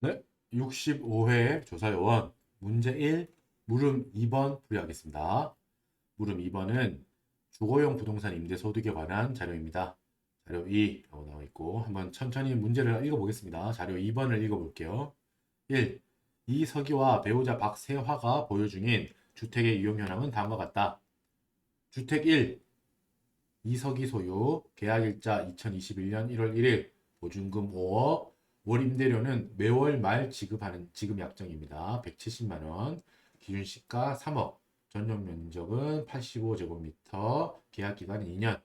네, 65회 조사요원 문제 1, 물음 2번 풀이하겠습니다. 물음 2번은 주거용 부동산 임대 소득에 관한 자료입니다. 자료 2라고 나와 있고 한번 천천히 문제를 읽어보겠습니다. 자료 2번을 읽어볼게요. 1. 이석이와 배우자 박세화가 보유 중인 주택의 이용 현황은 다음과 같다. 주택 1. 이석이 소유, 계약일자 2021년 1월 1일, 보증금 5억, 월 임대료는 매월 말 지급하는 지급 약정입니다. 170만 원, 기준시가 3억, 전용 면적은 85제곱미터, 계약 기간은 2년.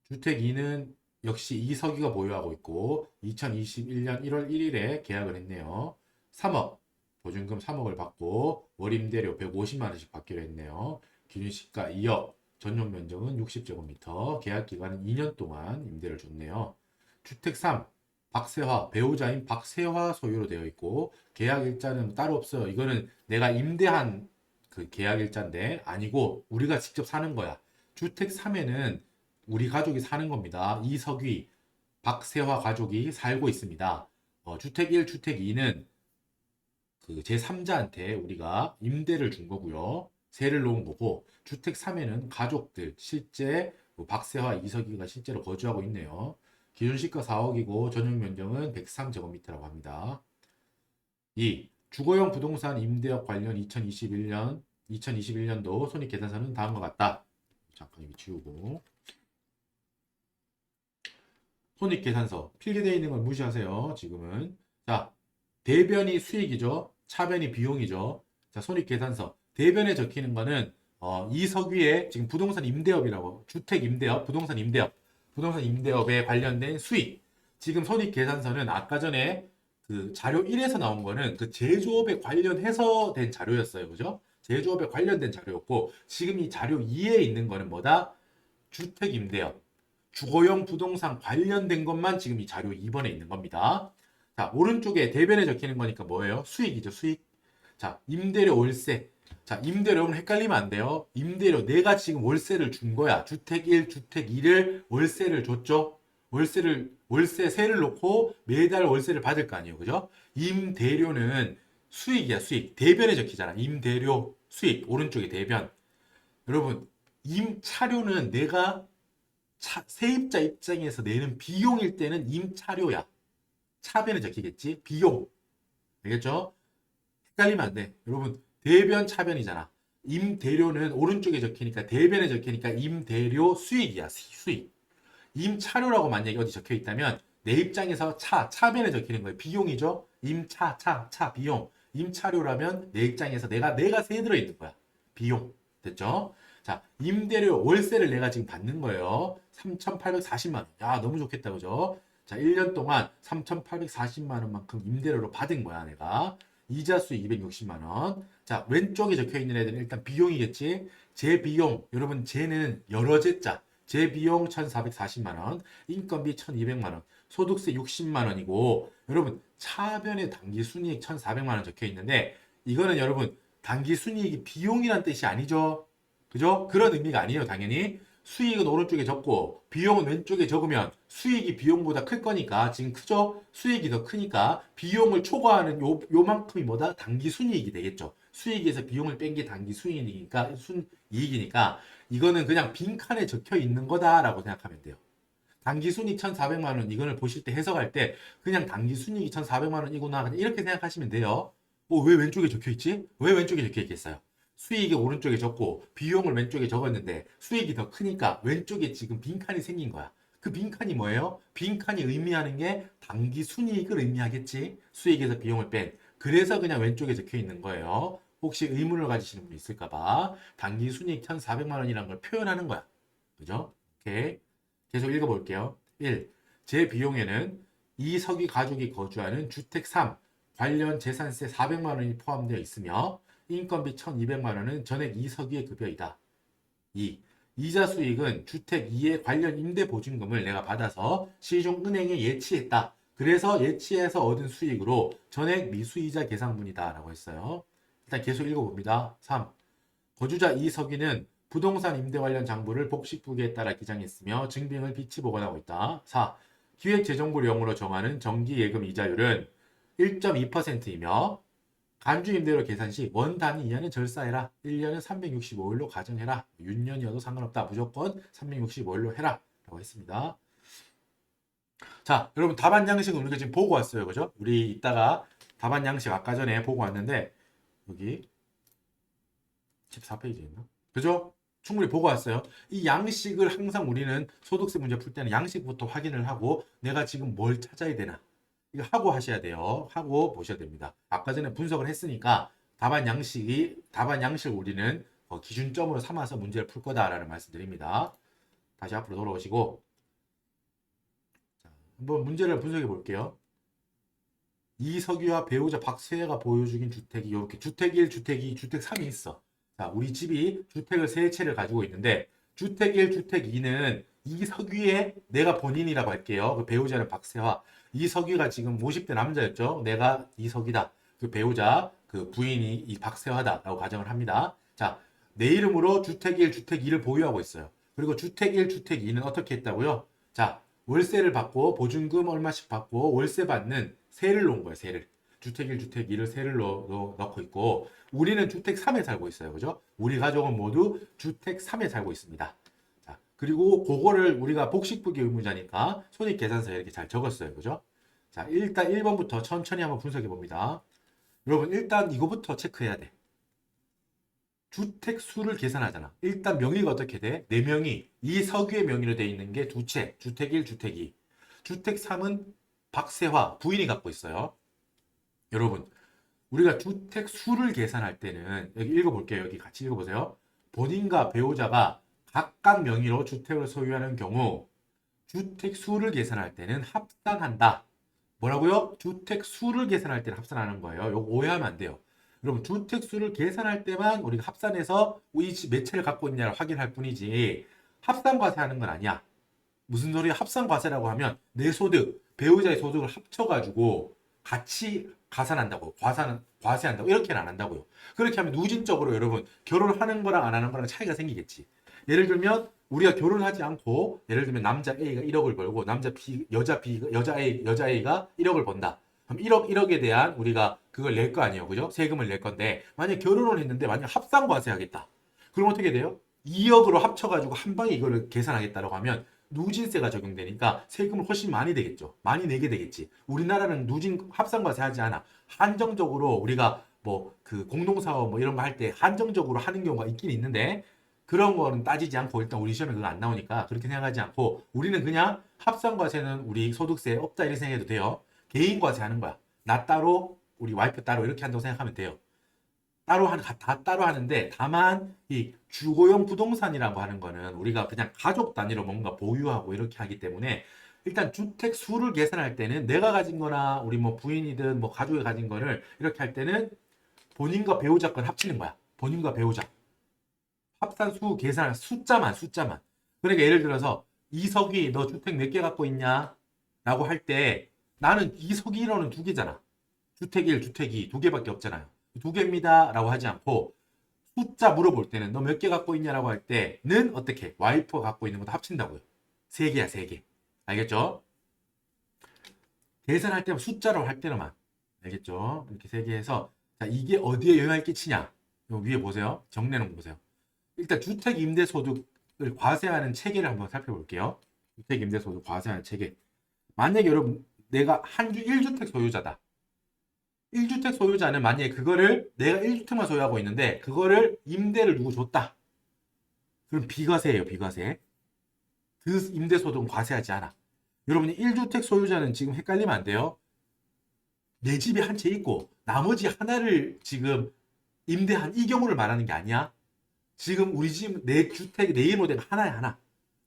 주택 2는 역시 이석이가 보유하고 있고 2021년 1월 1일에 계약을 했네요. 3억, 보증금 3억을 받고 월 임대료 150만 원씩 받기로 했네요. 기준시가 2억, 전용 면적은 60제곱미터, 계약 기간은 2년 동안 임대를 줬네요. 주택 3, 박세화, 배우자인 박세화 소유로 되어 있고 계약 일자는 따로 없어요. 이거는 내가 임대한 그 계약 일자인데 아니고 우리가 직접 사는 거야. 주택 3에는 우리 가족이 사는 겁니다. 이석위, 박세화 가족이 살고 있습니다. 주택 1, 주택 2는 그 제3자한테 우리가 임대를 준 거고요. 세를 놓은 거고 주택 3에는 가족들 실제 박세화 이석이가 실제로 거주하고 있네요. 기준시가 4억이고 전용 면적은 103제곱미터라고 합니다. 2. 주거용 부동산 임대업 관련 2021년도 손익계산서는 다음과 같다. 잠깐 이거 지우고 손익계산서 필기되어 있는 걸 무시하세요. 지금은 자 대변이 수익이죠. 차변이 비용이죠. 자, 손익계산서. 대변에 적히는 거는 이석위의 지금 부동산 임대업이라고 주택 임대업, 부동산 임대업에 관련된 수익. 지금 손익계산서는 아까 전에 그 자료 1에서 나온 거는 그 제조업에 관련해서 된 자료였어요. 그죠? 제조업에 관련된 자료였고 지금 이 자료 2에 있는 거는 뭐다? 주택 임대업, 주거용 부동산 관련된 것만 지금 이 자료 2번에 있는 겁니다. 자, 오른쪽에 대변에 적히는 거니까 뭐예요? 수익이죠, 수익. 자, 임대료 월세. 자, 임대료 여러분 헷갈리면 안 돼요. 임대료 내가 지금 월세를 준 거야. 주택 1, 주택 2를 월세를 줬죠. 월세세를 놓고 매달 월세를 받을 거 아니에요. 그죠? 임대료는 수익이야, 수익. 대변에 적히잖아. 임대료 수익. 오른쪽에 대변. 여러분, 임차료는 내가 세입자 입장에서 내는 비용일 때는 임차료야. 차변에 적히겠지? 비용. 알겠죠? 헷갈리면 안 돼. 여러분, 대변 차변이잖아. 임대료는 오른쪽에 적히니까, 대변에 적히니까 임대료 수익이야. 수익. 임차료라고 만약에 어디 적혀 있다면, 내 입장에서 차변에 적히는 거예요. 비용이죠? 비용. 임차료라면 내 입장에서 내가 세 들어있는 거야. 비용. 됐죠? 자, 임대료, 월세를 내가 지금 받는 거예요. 3,840만 원. 야, 너무 좋겠다. 그죠? 자, 1년 동안 3,840만 원만큼 임대료로 받은 거야, 내가. 이자 수익 260만 원. 자, 왼쪽에 적혀 있는 애들은 일단 비용이겠지. 제 비용, 여러분, 제는 여러 제자. 제 비용 1,440만 원, 인건비 1,200만 원, 소득세 60만 원이고, 여러분, 차변에 당기 순이익 1,400만 원 적혀 있는데, 이거는 여러분, 당기 순이익이 비용이란 뜻이 아니죠. 그죠? 그런 의미가 아니에요, 당연히. 수익은 오른쪽에 적고 비용은 왼쪽에 적으면 수익이 비용보다 클 거니까 지금 크죠? 수익이 더 크니까 비용을 초과하는 요만큼이 뭐다? 당기 순이익이 되겠죠. 수익에서 비용을 뺀 게 당기 순이익이니까 순이익이니까 이거는 그냥 빈칸에 적혀 있는 거다라고 생각하면 돼요. 당기 순이익 1,400만 원 이거를 보실 때 해석할 때 그냥 당기 순이익이 1,400만 원이구나 그냥 이렇게 생각하시면 돼요. 왜 왼쪽에 적혀 있지? 왜 왼쪽에 적혀 있겠어요? 수익이 오른쪽에 적고 비용을 왼쪽에 적었는데 수익이 더 크니까 왼쪽에 지금 빈칸이 생긴 거야. 그 빈칸이 뭐예요? 빈칸이 의미하는 게 당기 순이익을 의미하겠지. 수익에서 비용을 뺀. 그래서 그냥 왼쪽에 적혀 있는 거예요. 혹시 의문을 가지시는 분 있을까봐 당기 순이익 1,400만 원이라는 걸 표현하는 거야. 그죠? 오케이. 계속 읽어볼게요. 1. 제 비용에는 이석이 가족이 거주하는 주택 3 관련 재산세 400만 원이 포함되어 있으며 인건비 1,200만 원은 전액 이석이의 급여이다. 2. 이자 수익은 주택 2의 관련 임대 보증금을 내가 받아서 시중은행에 예치했다. 그래서 예치해서 얻은 수익으로 전액 미수이자 계상분이다. 라고 했어요. 일단 계속 읽어봅니다. 3. 거주자 이석이는 부동산 임대 관련 장부를 복식부기에 따라 기장했으며 증빙을 빛이 보관하고 있다. 4. 기획재정부령으로 정하는 정기예금 이자율은 1.2%이며 간주임대료 계산 시 원 단위 2년은 절사해라. 1년은 365일로 가정해라. 윤년이어도 상관없다. 무조건 365일로 해라. 라고 했습니다. 자, 여러분 답안 양식은 우리가 지금 보고 왔어요. 그죠? 우리 이따가 답안 양식 아까 전에 보고 왔는데 여기 14페이지에 있나? 그죠? 충분히 보고 왔어요. 이 양식을 항상 우리는 소득세 문제 풀 때는 양식부터 확인을 하고 내가 지금 뭘 찾아야 되나? 이거 하고 하셔야 돼요. 하고 보셔야 됩니다. 아까 전에 분석을 했으니까 답안 양식을 우리는 기준점으로 삼아서 문제를 풀 거다라는 말씀드립니다. 다시 앞으로 돌아오시고 자, 한번 문제를 분석해 볼게요. 이석유와 배우자 박세혜가 보유 중인 주택이 이렇게 주택 1, 주택 2, 주택 3이 있어. 자, 우리 집이 주택을 3채를 가지고 있는데 주택 1, 주택 2는 이석유의 내가 본인이라고 할게요. 그 배우자는 박세화. 이석유가 지금 50대 남자였죠. 내가 이석이다. 그 배우자, 그 부인이 이 박세화다라고 가정을 합니다. 자, 내 이름으로 주택 1, 주택 2를 보유하고 있어요. 그리고 주택 1, 주택 2는 어떻게 했다고요? 자, 월세를 받고 보증금 얼마씩 받고 월세 받는 세를 놓은 거예요. 세를. 주택 1, 주택 2를 세를 넣고 있고 우리는 주택 3에 살고 있어요. 그죠? 우리 가족은 모두 주택 3에 살고 있습니다. 자, 그리고 그거를 우리가 복식부기 의무자니까 손익계산서에 이렇게 잘 적었어요. 그죠? 자, 일단 1번부터 천천히 한번 분석해 봅니다. 여러분 일단 이거부터 체크해야 돼. 주택 수를 계산하잖아. 일단 명의가 어떻게 돼? 내 명의, 이석유의 명의로 돼 있는 게 두 채. 주택 1, 주택 2. 주택 3은 박세화, 부인이 갖고 있어요. 여러분, 우리가 주택 수를 계산할 때는 여기 읽어볼게요. 여기 같이 읽어보세요. 본인과 배우자가 각각 명의로 주택을 소유하는 경우 주택 수를 계산할 때는 합산한다. 뭐라고요? 주택 수를 계산할 때는 합산하는 거예요. 이거 오해하면 안 돼요. 여러분 주택 수를 계산할 때만 우리가 합산해서 이 집 몇 채를 갖고 있냐를 확인할 뿐이지 합산 과세하는 건 아니야. 무슨 소리야? 합산 과세라고 하면 내 소득, 배우자의 소득을 합쳐가지고 같이 가산한다고, 과세한다고 이렇게는 안 한다고요. 그렇게 하면 누진적으로 여러분 결혼하는 거랑 안 하는 거랑 차이가 생기겠지. 예를 들면 우리가 결혼하지 않고 예를 들면 남자 A가 1억을 벌고 여자 A가 1억을 번다. 그럼 1억에 대한 우리가 그걸 낼 거 아니에요. 그죠? 세금을 낼 건데 만약 결혼을 했는데 만약 합산 과세하겠다. 그럼 어떻게 돼요? 2억으로 합쳐가지고 한 방에 이거를 계산하겠다라고 하면 누진세가 적용되니까 세금을 훨씬 많이 되겠죠. 많이 내게 되겠지. 우리나라는 누진 합산과세 하지 않아. 한정적으로 우리가 뭐 그 공동사업 뭐 이런 거 할 때 한정적으로 하는 경우가 있긴 있는데 그런 거는 따지지 않고 일단 우리 시험에 그거 안 나오니까 그렇게 생각하지 않고 우리는 그냥 합산과세는 우리 소득세 없다 이렇게 생각해도 돼요. 개인과세 하는 거야. 나 따로 우리 와이프 따로 이렇게 한다고 생각하면 돼요. 다 따로 하는데 다만 이 주거용 부동산이라고 하는 거는 우리가 그냥 가족 단위로 뭔가 보유하고 이렇게 하기 때문에 일단 주택 수를 계산할 때는 내가 가진 거나 우리 뭐 부인이든 뭐 가족이 가진 거를 이렇게 할 때는 본인과 배우자 건 합치는 거야. 본인과 배우자. 합산 수 계산할 숫자만. 그러니까 예를 들어서 이석이 너 주택 몇 개 갖고 있냐? 라고 할 때 나는 이석이로는 두 개잖아. 주택 1, 주택 2, 두 개밖에 없잖아요. 두 개입니다. 라고 하지 않고 숫자 물어볼 때는 너 몇 개 갖고 있냐라고 할 때는 어떻게? 와이프가 갖고 있는 것도 합친다고요. 세 개야, 세 개. 알겠죠? 계산할 때만 숫자로 할 때로만. 알겠죠? 이렇게 세 개 해서 자, 이게 어디에 영향을 끼치냐? 여기 위에 보세요. 정리해놓은 거 보세요. 일단 주택 임대 소득을 과세하는 체계를 한번 살펴볼게요. 주택 임대 소득 과세하는 체계. 만약에 여러분 내가 1주택 소유자다. 1주택 소유자는 만약에 그거를 내가 1주택만 소유하고 있는데 그거를 임대를 누구 줬다. 그럼 비과세예요. 비과세. 그 임대소득은 과세하지 않아. 여러분이 1주택 소유자는 지금 헷갈리면 안 돼요. 내 집이 한 채 있고 나머지 하나를 지금 임대한 이 경우를 말하는 게 아니야. 지금 우리 집 내 주택 내 이름으로 된 하나야 하나.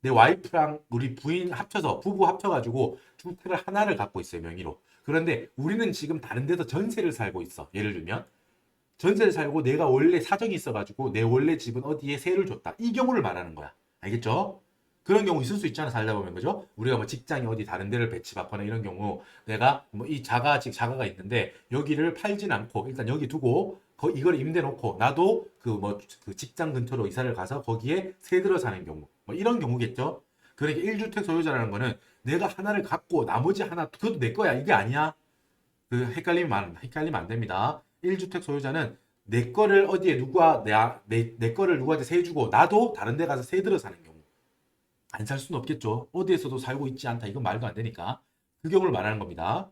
내 와이프랑 우리 부인 합쳐서 부부 합쳐가지고 주택을 하나를 갖고 있어요. 명의로. 그런데 우리는 지금 다른 데서 전세를 살고 있어. 예를 들면 전세를 살고 내가 원래 사정이 있어가지고 내 원래 집은 어디에 세를 줬다. 이 경우를 말하는 거야. 알겠죠? 그런 경우 있을 수 있잖아. 살다 보면 그죠? 우리가 뭐 직장이 어디 다른 데를 배치받거나 이런 경우 내가 뭐 이 자가가 있는데 여기를 팔진 않고 일단 여기 두고 이걸 임대 놓고 나도 그 직장 근처로 이사를 가서 거기에 세 들어 사는 경우 뭐 이런 경우겠죠? 그러니까 1주택 소유자라는 거는 내가 하나를 갖고 나머지 하나 그것도 내 거야. 이게 아니야. 그 헷갈리면 안 됩니다. 1주택 소유자는 내 거를 어디에 누가 내 거를 누구한테 세주고 나도 다른 데 가서 세 들어 사는 경우. 안 살 수는 없겠죠. 어디에서도 살고 있지 않다. 이건 말도 안 되니까. 그 경우를 말하는 겁니다.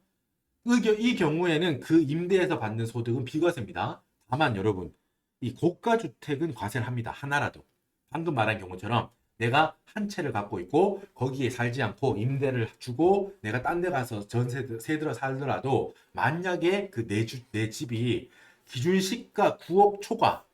이 경우에는 그 임대에서 받는 소득은 비과세입니다. 다만 여러분, 이 고가주택은 과세를 합니다. 하나라도. 방금 말한 경우처럼 내가 한 채를 갖고 있고 거기에 살지 않고 임대를 주고 내가 딴 데 가서 전세 세 들어 살더라도 만약에 그 내 집이 기준 시가 9억 초과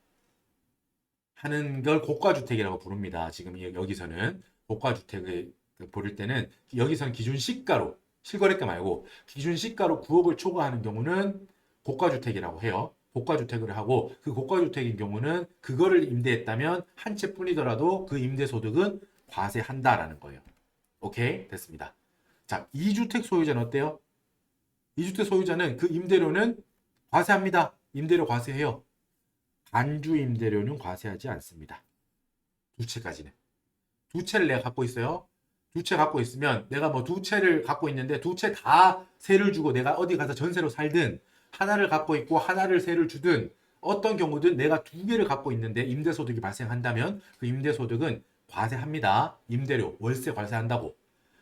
하는 걸 고가주택이라고 부릅니다. 지금 여기서는 고가주택을 부를 때는 여기서는 기준 시가로 실거래가 말고 기준 시가로 9억을 초과하는 경우는 고가주택이라고 해요. 고가주택을 하고 그 고가주택인 경우는 그거를 임대했다면 한 채뿐이더라도 그 임대소득은 과세한다라는 거예요. 오케이? 됐습니다. 자, 2주택 소유자는 어때요? 2주택 소유자는 그 임대료는 과세합니다. 임대료 과세해요. 간주 임대료는 과세하지 않습니다. 두 채까지는. 두 채를 내가 갖고 있어요. 두 채 갖고 있으면 내가 뭐 두 채를 갖고 있는데 두 채 다 세를 주고 내가 어디 가서 전세로 살든 하나를 갖고 있고 하나를 세를 주든 어떤 경우든 내가 두 개를 갖고 있는데 임대소득이 발생한다면 그 임대소득은 과세합니다. 임대료, 월세 과세한다고.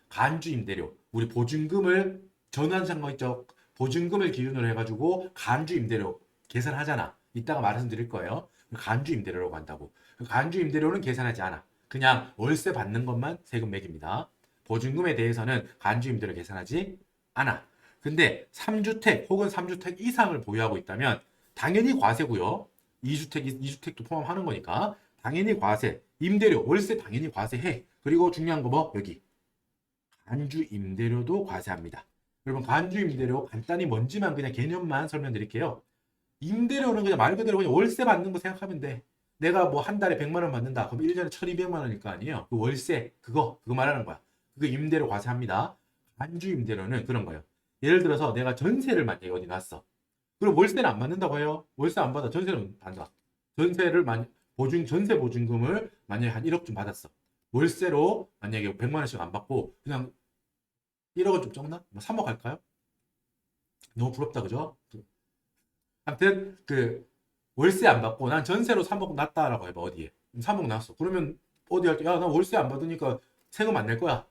간주 임대료, 우리 보증금을 전환한 거 있죠. 보증금을 기준으로 해가지고 간주 임대료 계산하잖아. 이따가 말씀드릴 거예요. 간주 임대료라고 한다고. 간주 임대료는 계산하지 않아. 그냥 월세 받는 것만 세금 매깁니다. 보증금에 대해서는 간주 임대료 계산하지 않아. 근데 3주택 혹은 3주택 이상을 보유하고 있다면 당연히 과세고요. 2주택도 포함하는 거니까 당연히 과세. 임대료, 월세 당연히 과세해. 그리고 중요한 거 뭐? 여기. 간주 임대료도 과세합니다. 여러분 간주 임대료 간단히 뭔지만 그냥 개념만 설명드릴게요. 임대료는 그냥 말 그대로 그냥 월세 받는 거 생각하면 돼. 내가 뭐 한 달에 100만 원 받는다. 그럼 1년에 1200만 원일 거 아니에요. 그 월세 그거 말하는 거야. 그거 임대료 과세합니다. 간주 임대료는 그런 거예요. 예를 들어서 내가 전세를 만약에 어디 놨어. 그럼 월세는 안 받는다고 해요. 월세 안 받아. 전세는 받아. 전세를 전세 보증금을 만약에 한 1억쯤 받았어. 월세로 만약에 100만 원씩 안 받고 그냥 1억은 좀 적나? 3억 할까요? 너무 부럽다 그죠? 아무튼 그 월세 안 받고 난 전세로 3억 났다라고 해봐. 어디에 3억 났어. 그러면 어디 할 때 야 나 월세 안 받으니까 세금 안 낼 거야.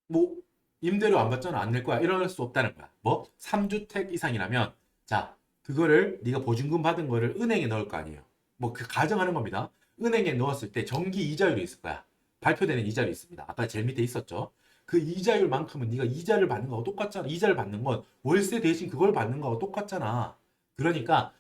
뭐 임대료 안 받잖아. 안 낼 거야. 이럴 수 없다는 거야. 뭐 3주택 이상이라면 자 그거를 네가 보증금 받은 거를 은행에 넣을 거 아니에요. 뭐 그 가정하는 겁니다. 은행에 넣었을 때 정기 이자율이 있을 거야. 발표되는 이자율이 있습니다. 아까 제일 밑에 있었죠. 그 이자율만큼은 네가 이자를 받는 거하고 똑같잖아. 이자를 받는 건 월세 대신 그걸 받는 거하고 똑같잖아. 그러니까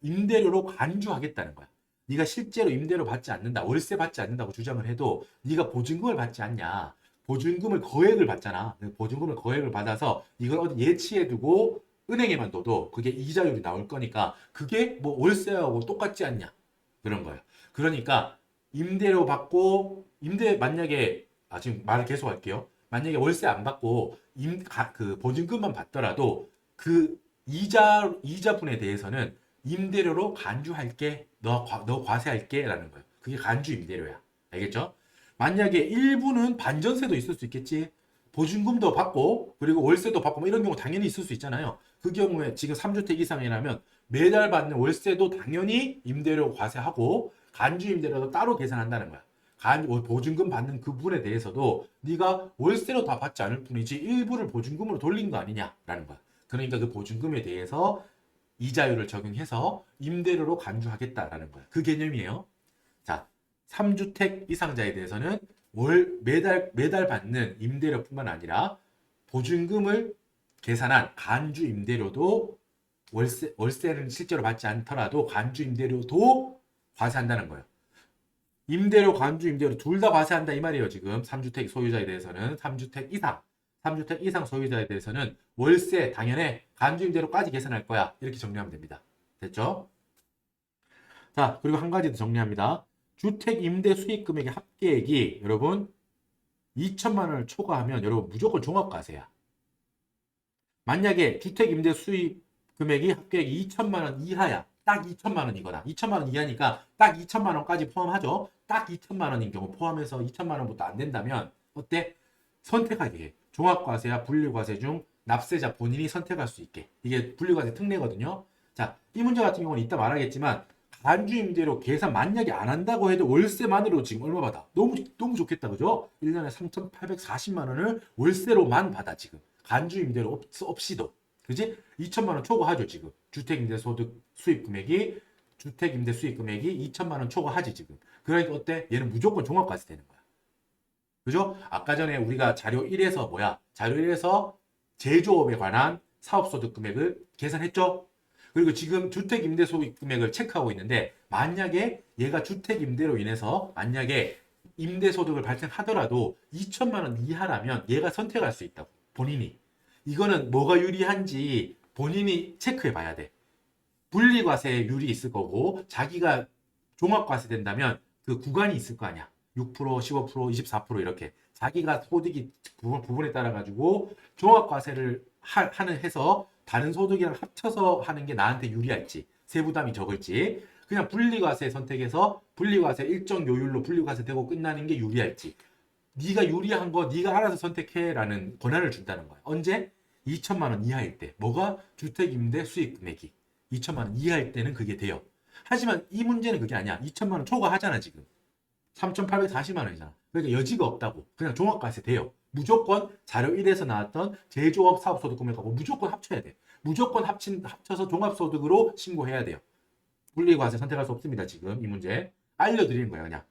임대료로 간주하겠다는 거야. 네가 실제로 임대료 받지 않는다, 월세 받지 않는다고 주장을 해도 네가 보증금을 받지 않냐. 보증금을 거액을 받잖아. 보증금을 거액을 받아서 이걸 어디 예치해두고 은행에만 둬도 그게 이자율이 나올 거니까 그게 뭐 월세하고 똑같지 않냐. 그런 거예요. 그러니까 임대료 받고 만약에 지금 말을 계속 할게요. 만약에 월세 안 받고 그 보증금만 받더라도 그 이자분에 대해서는 임대료로 간주할게, 너 과세할게 라는 거예요. 그게 간주 임대료야. 알겠죠? 만약에 일부는 반전세도 있을 수 있겠지. 보증금도 받고 그리고 월세도 받고 뭐 이런 경우 당연히 있을 수 있잖아요. 그 경우에 지금 3주택 이상이라면 매달 받는 월세도 당연히 임대료 과세하고 간주 임대료도 따로 계산한다는 거야. 보증금 받는 그 부분에 대해서도 네가 월세로 다 받지 않을 뿐이지 일부를 보증금으로 돌린 거 아니냐라는 거야. 그러니까 그 보증금에 대해서 이자율을 적용해서 임대료로 간주하겠다라는 거야. 그 개념이에요. 자, 3주택 이상자에 대해서는 매달 받는 임대료뿐만 아니라 보증금을 계산한 간주 임대료도 월세는 실제로 받지 않더라도 간주 임대료도 과세한다는 거예요. 임대료, 간주 임대료 둘 다 과세한다 이 말이에요. 지금 3주택 소유자에 대해서는 3주택 이상 소유자에 대해서는 월세 당연히 간주 임대료까지 계산할 거야. 이렇게 정리하면 됩니다. 됐죠? 자, 그리고 한 가지 더 정리합니다. 주택 임대 수익 금액의 합계액이 여러분 2천만 원을 초과하면 여러분 무조건 종합과세야. 만약에 주택 임대 수익 금액이 합계액이 2천만 원 이하야. 딱 2천만 원이거나 2천만 원 이하니까 딱 2천만 원까지 포함하죠. 딱 2천만 원인 경우 포함해서 2천만 원부터 안 된다면 어때? 선택하게 해. 종합과세야 분리과세 중 납세자 본인이 선택할 수 있게. 이게 분리과세 특례거든요. 자, 이 문제 같은 경우는 이따 말하겠지만 간주임대료 계산 만약에 안 한다고 해도 월세만으로 지금 얼마 받아? 너무 좋겠다, 그죠? 1년에 3,840만 원을 월세로만 받아 지금. 간주임대료 없이도. 그지? 2천만 원 초과하죠 지금. 주택임대소득 수입 금액이 주택임대 수입 금액이 2천만 원 초과하지 지금. 그러니까 어때? 얘는 무조건 종합과세 되는 거야. 그죠? 아까 전에 우리가 자료 1에서 자료 1에서 제조업에 관한 사업소득 금액을 계산했죠? 그리고 지금 주택임대소득 금액을 체크하고 있는데 만약에 얘가 주택임대로 인해서 만약에 임대소득을 발생하더라도 2천만 원 이하라면 얘가 선택할 수 있다고. 본인이. 이거는 뭐가 유리한지 본인이 체크해 봐야 돼. 분리과세율이 있을 거고 자기가 종합과세 된다면 그 구간이 있을 거 아니야. 6%, 15%, 24% 이렇게 자기가 소득이 부분에 따라 가지고 종합과세를 하는 해서 다른 소득이랑 합쳐서 하는 게 나한테 유리할지 세부담이 적을지 그냥 분리과세 선택해서 분리과세 일정 요율로 분리과세 되고 끝나는 게 유리할지 네가 유리한 거 네가 알아서 선택해라는 권한을 준다는 거야. 언제? 2천만 원 이하일 때. 뭐가? 주택임대 수익 금액이 2천만 원 이하일 때는 그게 돼요. 하지만 이 문제는 그게 아니야. 2천만 원 초과하잖아 지금. 3,840만 원이잖아. 그러니까 여지가 없다고. 그냥 종합과세 돼요. 무조건 자료 1에서 나왔던 제조업 사업소득 금액하고 무조건 합쳐야 돼. 무조건 합쳐서 종합소득으로 신고해야 돼요. 분리과세 선택할 수 없습니다. 지금 이 문제. 알려드리는 거예요. 그냥.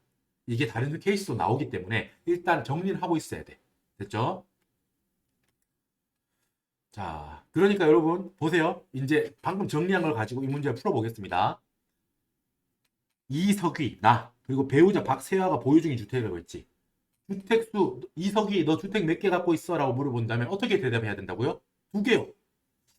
이게 다른 케이스도 나오기 때문에 일단 정리를 하고 있어야 돼. 됐죠? 자, 그러니까 여러분 보세요. 이제 방금 정리한 걸 가지고 이 문제를 풀어보겠습니다. 이석휘, 나, 그리고 배우자 박세화가 보유 중인 주택이라고 했지. 주택수, 이석휘, 너 주택 몇 개 갖고 있어? 라고 물어본다면 어떻게 대답해야 된다고요? 2개요.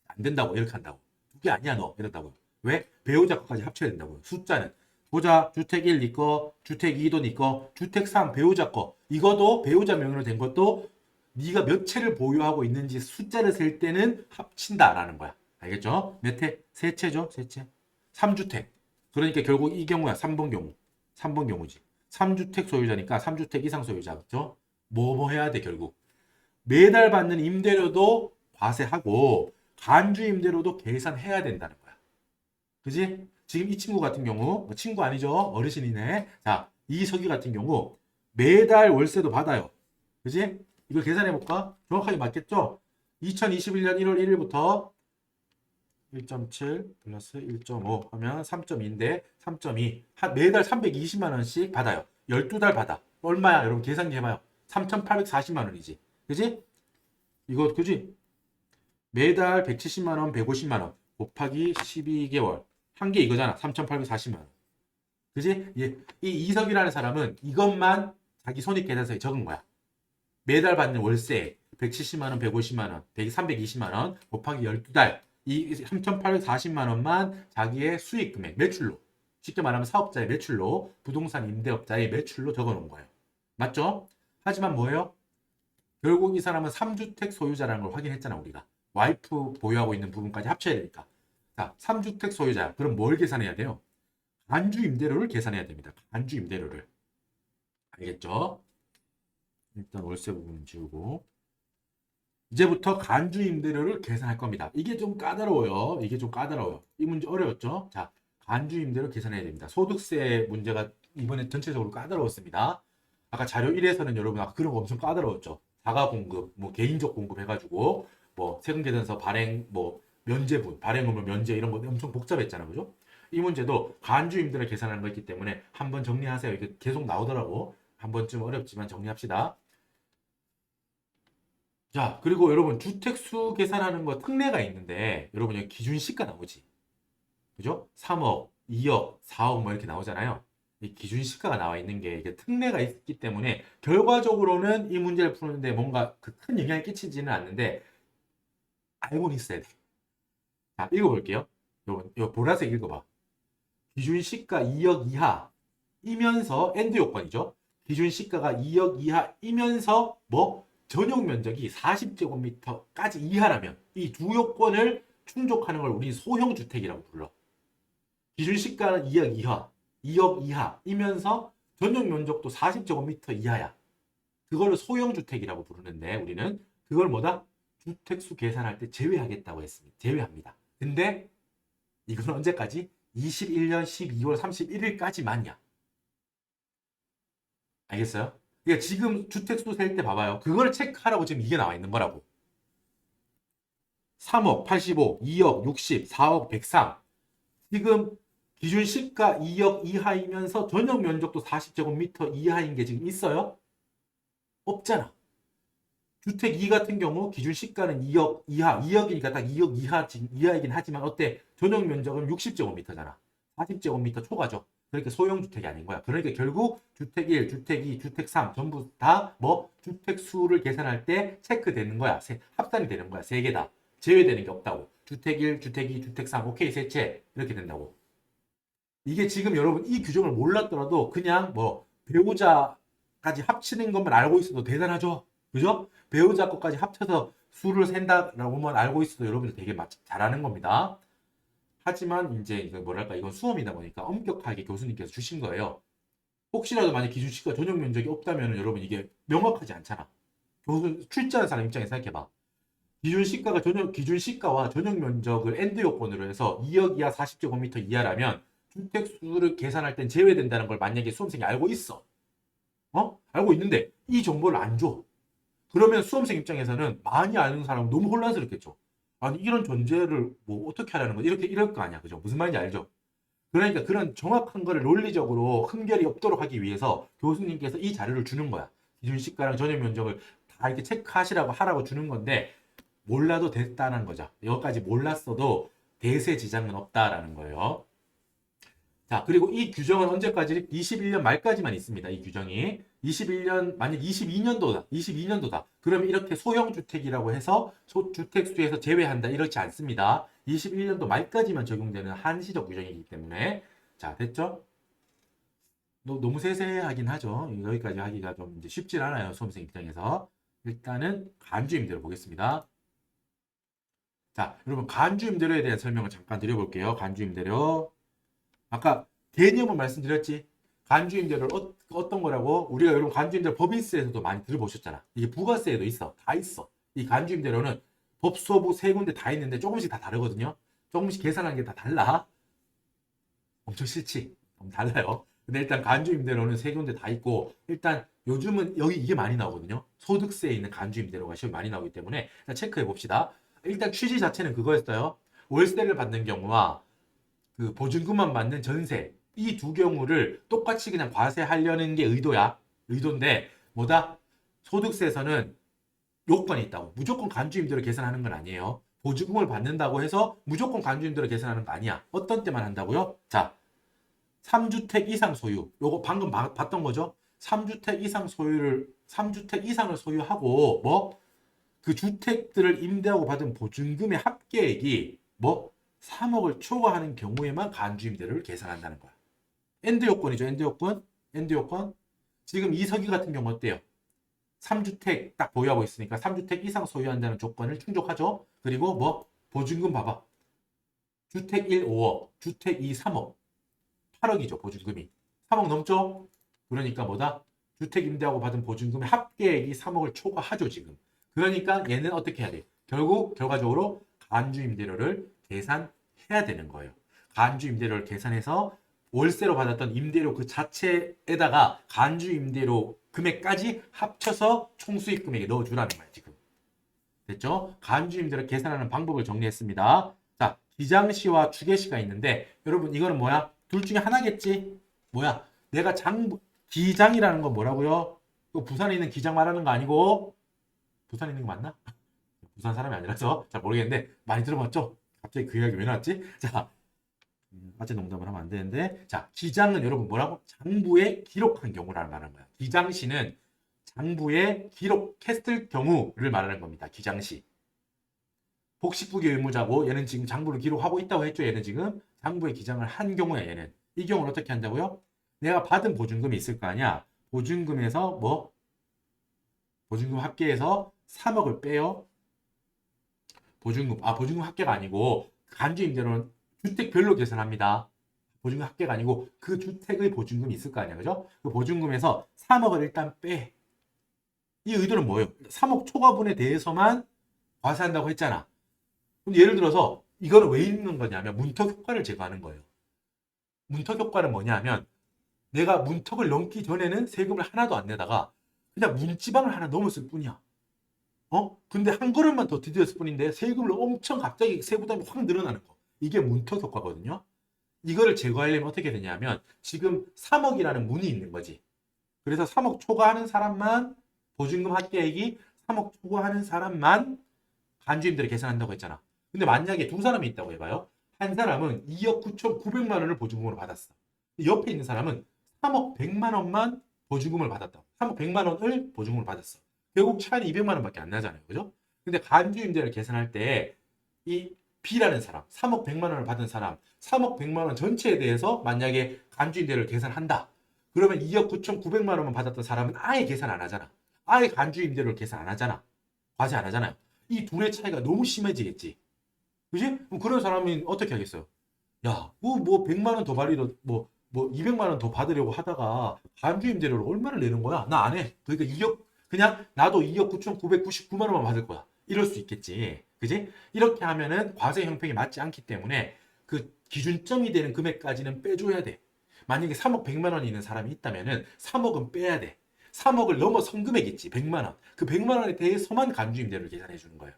안 된다고, 이렇게 한다고. 2개 아니야, 너. 이런다고요. 왜? 배우자 것까지 합쳐야 된다고요. 숫자는. 보자, 주택 1 니 거, 주택 2도 니 거, 주택 3 배우자 거. 이것도 배우자 명의로 된 것도 네가 몇 채를 보유하고 있는지 숫자를 셀 때는 합친다라는 거야. 알겠죠? 몇 채? 세 채죠? 세 채. 3주택. 그러니까 결국 이 경우야. 3번 경우. 3번 경우지. 3주택 소유자니까 3주택 이상 소유자. 그죠? 뭐 해야 돼, 결국. 매달 받는 임대료도 과세하고 간주 임대료도 계산해야 된다는 거야. 그지? 지금 이 친구 같은 경우, 친구 아니죠? 어르신이네. 자, 이석이 같은 경우 매달 월세도 받아요. 그지? 이걸 계산해볼까? 정확하게 맞겠죠? 2021년 1월 1일부터 1.7 플러스 1.5 하면 3.2인데 3.2 매달 320만 원씩 받아요. 12달 받아. 얼마야? 여러분 계산기 해봐요. 3,840만 원이지. 그지? 이거 그지? 매달 170만 원, 150만 원 곱하기 12개월. 한 게 이거잖아. 3,840만 원. 그지? 이 이석이라는 사람은 이것만 자기 손익계산서에 적은 거야. 매달 받는 월세 170만 원, 150만 원, 320만 원 곱하기 12달. 이 3,840만 원만 자기의 수익 금액, 매출로. 쉽게 말하면 사업자의 매출로, 부동산 임대업자의 매출로 적어 놓은 거예요. 맞죠? 하지만 뭐예요? 결국 이 사람은 3주택 소유자라는 걸 확인했잖아, 우리가. 와이프 보유하고 있는 부분까지 합쳐야 되니까. 자, 3주택 소유자. 그럼 뭘 계산해야 돼요? 간주 임대료를 계산해야 됩니다. 간주 임대료를. 알겠죠? 일단 월세 부분 지우고. 이제부터 간주 임대료를 계산할 겁니다. 이게 좀 까다로워요. 이게 좀 까다로워요. 이 문제 어려웠죠? 자, 간주 임대료 계산해야 됩니다. 소득세 문제가 이번에 전체적으로 까다로웠습니다. 아까 자료 1에서는 여러분 아까 그런 거 엄청 까다로웠죠. 자가 공급, 뭐 개인적 공급 해가지고 뭐 세금 계산서 발행, 뭐 면제분, 발행 의무 면제 이런 거 엄청 복잡했잖아, 그죠? 이 문제도 간주 임대료 계산하는 거 있기 때문에 한번 정리하세요. 이게 계속 나오더라고. 한 번쯤 어렵지만 정리합시다. 자, 그리고 여러분 주택수 계산하는 거 특례가 있는데 여러분 여기 기준시가 나오지. 그죠? 3억, 2억, 4억 뭐 이렇게 나오잖아요. 이 기준시가가 나와 있는 게 이게 특례가 있기 때문에 결과적으로는 이 문제를 푸는데 뭔가 그 큰 영향을 끼치지는 않는데 알고는 있어야 돼. 자, 읽어볼게요. 요 보라색 읽어봐. 기준시가 2억 이하이면서 엔드 요건이죠. 기준시가가 2억 이하이면서 뭐 전용 면적이 40제곱미터까지 이하라면 이 두 요건을 충족하는 걸 우리 소형 주택이라고 불러. 기준시가는 2억 이하, 2억 이하이면서 전용 면적도 40제곱미터 이하야. 그걸 소형 주택이라고 부르는데 우리는 그걸 뭐다? 주택수 계산할 때 제외하겠다고 했습니다. 제외합니다. 근데 이건 언제까지? 21년 12월 31일까지만이야. 알겠어요? 그러니까 지금 주택수 셀 때 봐봐요. 그걸 체크하라고 지금 이게 나와 있는 거라고. 3억 85, 2억 60, 4억 103. 지금 기준 시가 2억 이하이면서 전용 면적도 40제곱미터 이하인 게 지금 있어요? 없잖아. 주택 2 같은 경우 기준 시가는 2억 이하, 2억이니까 딱 2억 이하이긴 하지만 어때? 전용 면적은 60제곱미터잖아. 40제곱미터 초과죠. 그러니까 소형 주택이 아닌 거야. 그러니까 결국 주택 1, 주택 2, 주택 3 전부 다 뭐 주택 수를 계산할 때 체크되는 거야. 합산이 되는 거야. 세 개 다. 제외되는 게 없다고. 주택 1, 주택 2, 주택 3 오케이 세채 이렇게 된다고. 이게 지금 여러분 이 규정을 몰랐더라도 그냥 뭐 배우자까지 합치는 것만 알고 있어도 대단하죠. 그죠? 배우자 것까지 합쳐서 수를 센다라고만 알고 있어도 여러분들 되게 잘하는 겁니다. 하지만 이제 이거 뭐랄까 이건 수험이다 보니까 엄격하게 교수님께서 주신 거예요. 혹시라도 만약 기준시가 전용 면적이 없다면 여러분 이게 명확하지 않잖아. 교수 출제하는 사람 입장에서 생각해봐. 기준 시가와 전용 면적을 엔드 요건으로 해서 2억 이하 40제곱미터 이하라면 주택 수를 계산할 땐 제외된다는 걸 만약에 수험생이 알고 있어. 알고 있는데 이 정보를 안 줘. 그러면 수험생 입장에서는 많이 아는 사람은 너무 혼란스럽겠죠. 아니 이런 존재를 뭐 어떻게 하라는 거지? 이렇게 이럴 거 아니야. 그죠? 무슨 말인지 알죠? 그러니까 그런 정확한 거를 논리적으로 흠결이 없도록 하기 위해서 교수님께서 이 자료를 주는 거야. 기준 시가랑 전용 면적을 다 이렇게 체크하시라고 하라고 주는 건데 몰라도 됐다는 거죠. 여기까지 몰랐어도 대세 지장은 없다라는 거예요. 자, 그리고 이 규정은 언제까지? 21년 말까지만 있습니다. 이 규정이. 21년, 만약 22년도다. 그러면 이렇게 소형주택이라고 해서 주택수에서 제외한다. 이렇지 않습니다. 21년도 말까지만 적용되는 한시적 규정이기 때문에. 자, 됐죠? 너무 세세하긴 하죠. 여기까지 하기가 좀 이제 쉽진 않아요. 수험생 입장에서. 일단은 간주임대로 보겠습니다. 자, 여러분 간주임대로에 대한 설명을 잠깐 드려볼게요. 간주임대로. 아까 개념은 말씀드렸지. 간주임대로를 어떤 거라고? 우리가 여러분 간주임대로 법인세에서도 많이 들어보셨잖아. 이게 부가세에도 있어. 다 있어. 이 간주임대로는 법소부 세 군데 다 있는데 조금씩 다 다르거든요. 조금씩 계산하는 게 다 달라. 엄청 싫지? 달라요. 근데 일단 간주임대로는 세 군데 다 있고 일단 요즘은 여기 이게 많이 나오거든요. 소득세에 있는 간주임대로가 시험 많이 나오기 때문에 일단 체크해 봅시다. 일단 취지 자체는 그거였어요. 월세를 받는 경우와 그 보증금만 받는 전세 이 두 경우를 똑같이 그냥 과세하려는 게 의도인데 뭐다? 소득세에서는 요건이 있다고. 무조건 간주임대로 계산하는 건 아니에요. 보증금을 받는다고 해서 무조건 간주임대로 계산하는 거 아니야. 어떤 때만 한다고요? 자, 3주택 이상 소유. 요거 방금 봤던 거죠? 3주택 이상을 소유하고 뭐 그 주택들을 임대하고 받은 보증금의 합계액이 뭐 3억을 초과하는 경우에만 간주임대료를 계산한다는 거야. 엔드 요건이죠. 엔드 요건. 지금 이석이 같은 경우 어때요? 3주택 딱 보유하고 있으니까 3주택 이상 소유한다는 조건을 충족하죠. 그리고 뭐 보증금 봐봐. 주택 1 5억, 주택 2 3억. 8억이죠. 보증금이. 3억 넘죠? 그러니까 뭐다? 주택 임대하고 받은 보증금의 합계액이 3억을 초과하죠. 지금. 그러니까 얘는 어떻게 해야 돼? 결과적으로 간주임대료를 계산해야 되는 거예요. 간주임대료를 계산해서 월세로 받았던 임대료 그 자체에다가 간주임대료 금액까지 합쳐서 총수익 금액에 넣어주라는 거예요. 지금. 됐죠? 간주임대료 계산하는 방법을 정리했습니다. 자, 기장시와 추계시가 있는데 여러분 이거는 뭐야? 둘 중에 하나겠지? 뭐야? 내가 기장이라는 건 뭐라고요? 부산에 있는 기장 말하는 거 아니고 부산에 있는 거 맞나? 부산 사람이 아니라서 잘 모르겠는데 많이 들어봤죠? 갑자기 그 이야기 왜 나왔지? 자, 빠진 농담을 하면 안 되는데 자, 기장은 여러분 뭐라고? 장부에 기록한 경우라는 말하는 거야. 기장시는 장부에 기록했을 경우를 말하는 겁니다. 기장시. 복식부기 의무자고 얘는 지금 장부를 기록하고 있다고 했죠. 얘는 지금 장부에 기장을 한 경우야. 얘는. 이 경우는 어떻게 한다고요? 내가 받은 보증금이 있을 거 아니야. 보증금에서 뭐 보증금 합계해서 3억을 빼요. 보증금 합계가 아니고 간주임대로는 주택별로 계산합니다. 보증금 합계가 아니고 그 주택의 보증금이 있을 거 아니야. 그죠? 그 보증금에서 3억을 일단 빼. 이 의도는 뭐예요? 3억 초과분에 대해서만 과세한다고 했잖아. 그럼 예를 들어서 이거는 왜 있는 거냐면 문턱 효과를 제거하는 거예요. 문턱 효과는 뭐냐면 내가 문턱을 넘기 전에는 세금을 하나도 안 내다가 그냥 문지방을 하나 넘었을 뿐이야. 근데 한 걸음만 더 디뎠을 뿐인데 세금을 엄청 갑자기 세부담이 확 늘어나는 거. 이게 문턱 효과거든요. 이거를 제거하려면 어떻게 되냐면 지금 3억이라는 문이 있는 거지. 그래서 3억 초과하는 사람만 보증금 합계액이 3억 초과하는 사람만 간주임대를 계산한다고 했잖아. 근데 만약에 두 사람이 있다고 해봐요. 한 사람은 2억 9,900만 원을 보증금으로 받았어. 옆에 있는 사람은 3억 100만 원만 보증금을 받았다. 3억 100만 원을 보증금을 받았어. 결국 차이는 200만 원밖에 안 나잖아요. 그죠? 근데 간주임대를 계산할 때 이 B라는 사람, 3억 100만 원을 받은 사람, 3억 100만 원 전체에 대해서 만약에 간주임대를 계산한다. 그러면 2억 9,900만 원만 받았던 사람은 아예 계산 안 하잖아. 아예 간주임대를 계산 안 하잖아. 과세 안 하잖아요. 이 둘의 차이가 너무 심해지겠지. 그지? 그럼 그런 사람은 어떻게 하겠어요? 야, 뭐 100만 원 더 받으려 뭐 200만 원 더 받으려고 하다가 간주임대료를 얼마를 내는 거야? 나 안 해. 그러니까 2억 그냥 나도 2억 9,999만 원만 받을 거야. 이럴 수 있겠지. 그지? 이렇게 하면은 과세 형평이 맞지 않기 때문에 그 기준점이 되는 금액까지는 빼줘야 돼. 만약에 3억 100만 원이 있는 사람이 있다면은 3억은 빼야 돼. 3억을 넘어선 금액 있지. 100만 원. 그 100만 원에 대해서만 간주임대료를 계산해 주는 거예요.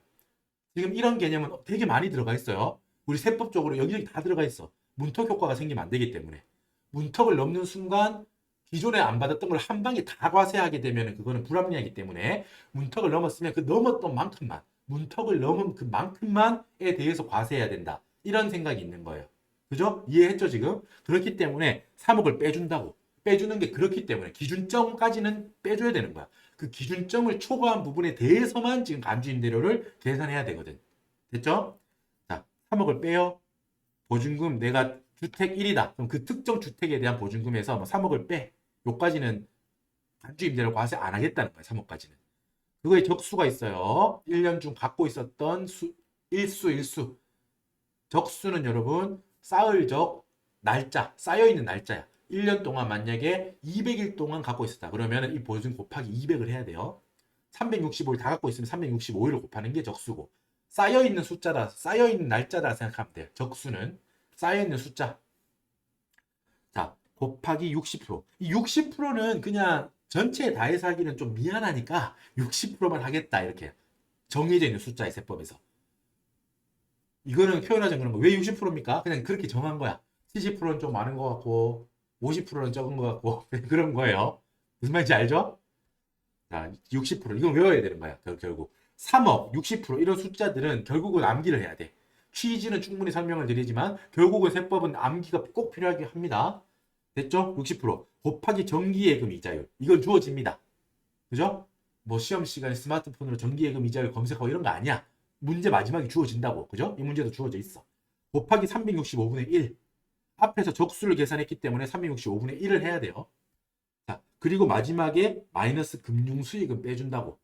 지금 이런 개념은 되게 많이 들어가 있어요. 우리 세법적으로 여기저기 다 들어가 있어. 문턱 효과가 생기면 안 되기 때문에. 문턱을 넘는 순간 기존에 안 받았던 걸 한 방에 다 과세하게 되면 그거는 불합리하기 때문에 문턱을 넘었으면 그 넘었던 만큼만, 문턱을 넘은 그 만큼만에 대해서 과세해야 된다. 이런 생각이 있는 거예요. 그죠? 이해했죠, 지금? 그렇기 때문에 3억을 빼준다고. 빼주는 게 그렇기 때문에 기준점까지는 빼줘야 되는 거야. 그 기준점을 초과한 부분에 대해서만 지금 간주임대료를 계산해야 되거든. 됐죠? 자, 3억을 빼요. 보증금 내가 주택 1이다. 그럼 그 특정 주택에 대한 보증금에서 뭐 3억을 빼. 요까지는 간주임대료 과세 안 하겠다는 거야. 3억까지는. 그거에 적수가 있어요. 1년 중 갖고 있었던 일수. 적수는 여러분 쌓을 적 날짜, 쌓여있는 날짜야. 1년 동안 만약에 200일 동안 갖고 있었다. 그러면 이 보증 곱하기 200을 해야 돼요. 365일 다 갖고 있으면 365일을 곱하는 게 적수고 쌓여있는 숫자다. 쌓여있는 날짜다 생각하면 돼요. 적수는 쌓여있는 숫자. 자, 곱하기 60%. 이 60%는 그냥 전체에 다 해서 하기는 좀 미안하니까 60%만 하겠다. 이렇게 정해져 있는 숫자의 세법에서. 이거는 표현하자면 그런 거. 왜 60%입니까? 그냥 그렇게 정한 거야. 70%는 좀 많은 것 같고 50%는 적은 것 같고 그런 거예요. 무슨 말인지 알죠? 자, 60% 이건 외워야 되는 거야. 결국 3억, 60% 이런 숫자들은 결국은 암기를 해야 돼. 취지는 충분히 설명을 드리지만 결국은 세법은 암기가 꼭 필요하게 합니다. 됐죠? 60% 곱하기 정기예금 이자율. 이건 주어집니다. 그죠? 뭐 시험 시간에 스마트폰으로 정기예금 이자율 검색하고 이런 거 아니야. 문제 마지막에 주어진다고. 그죠? 이 문제도 주어져 있어. 곱하기 365분의 1. 앞에서 적수를 계산했기 때문에 365분의 1을 해야 돼요. 자, 그리고 마지막에 마이너스 금융 수익은 빼준다고.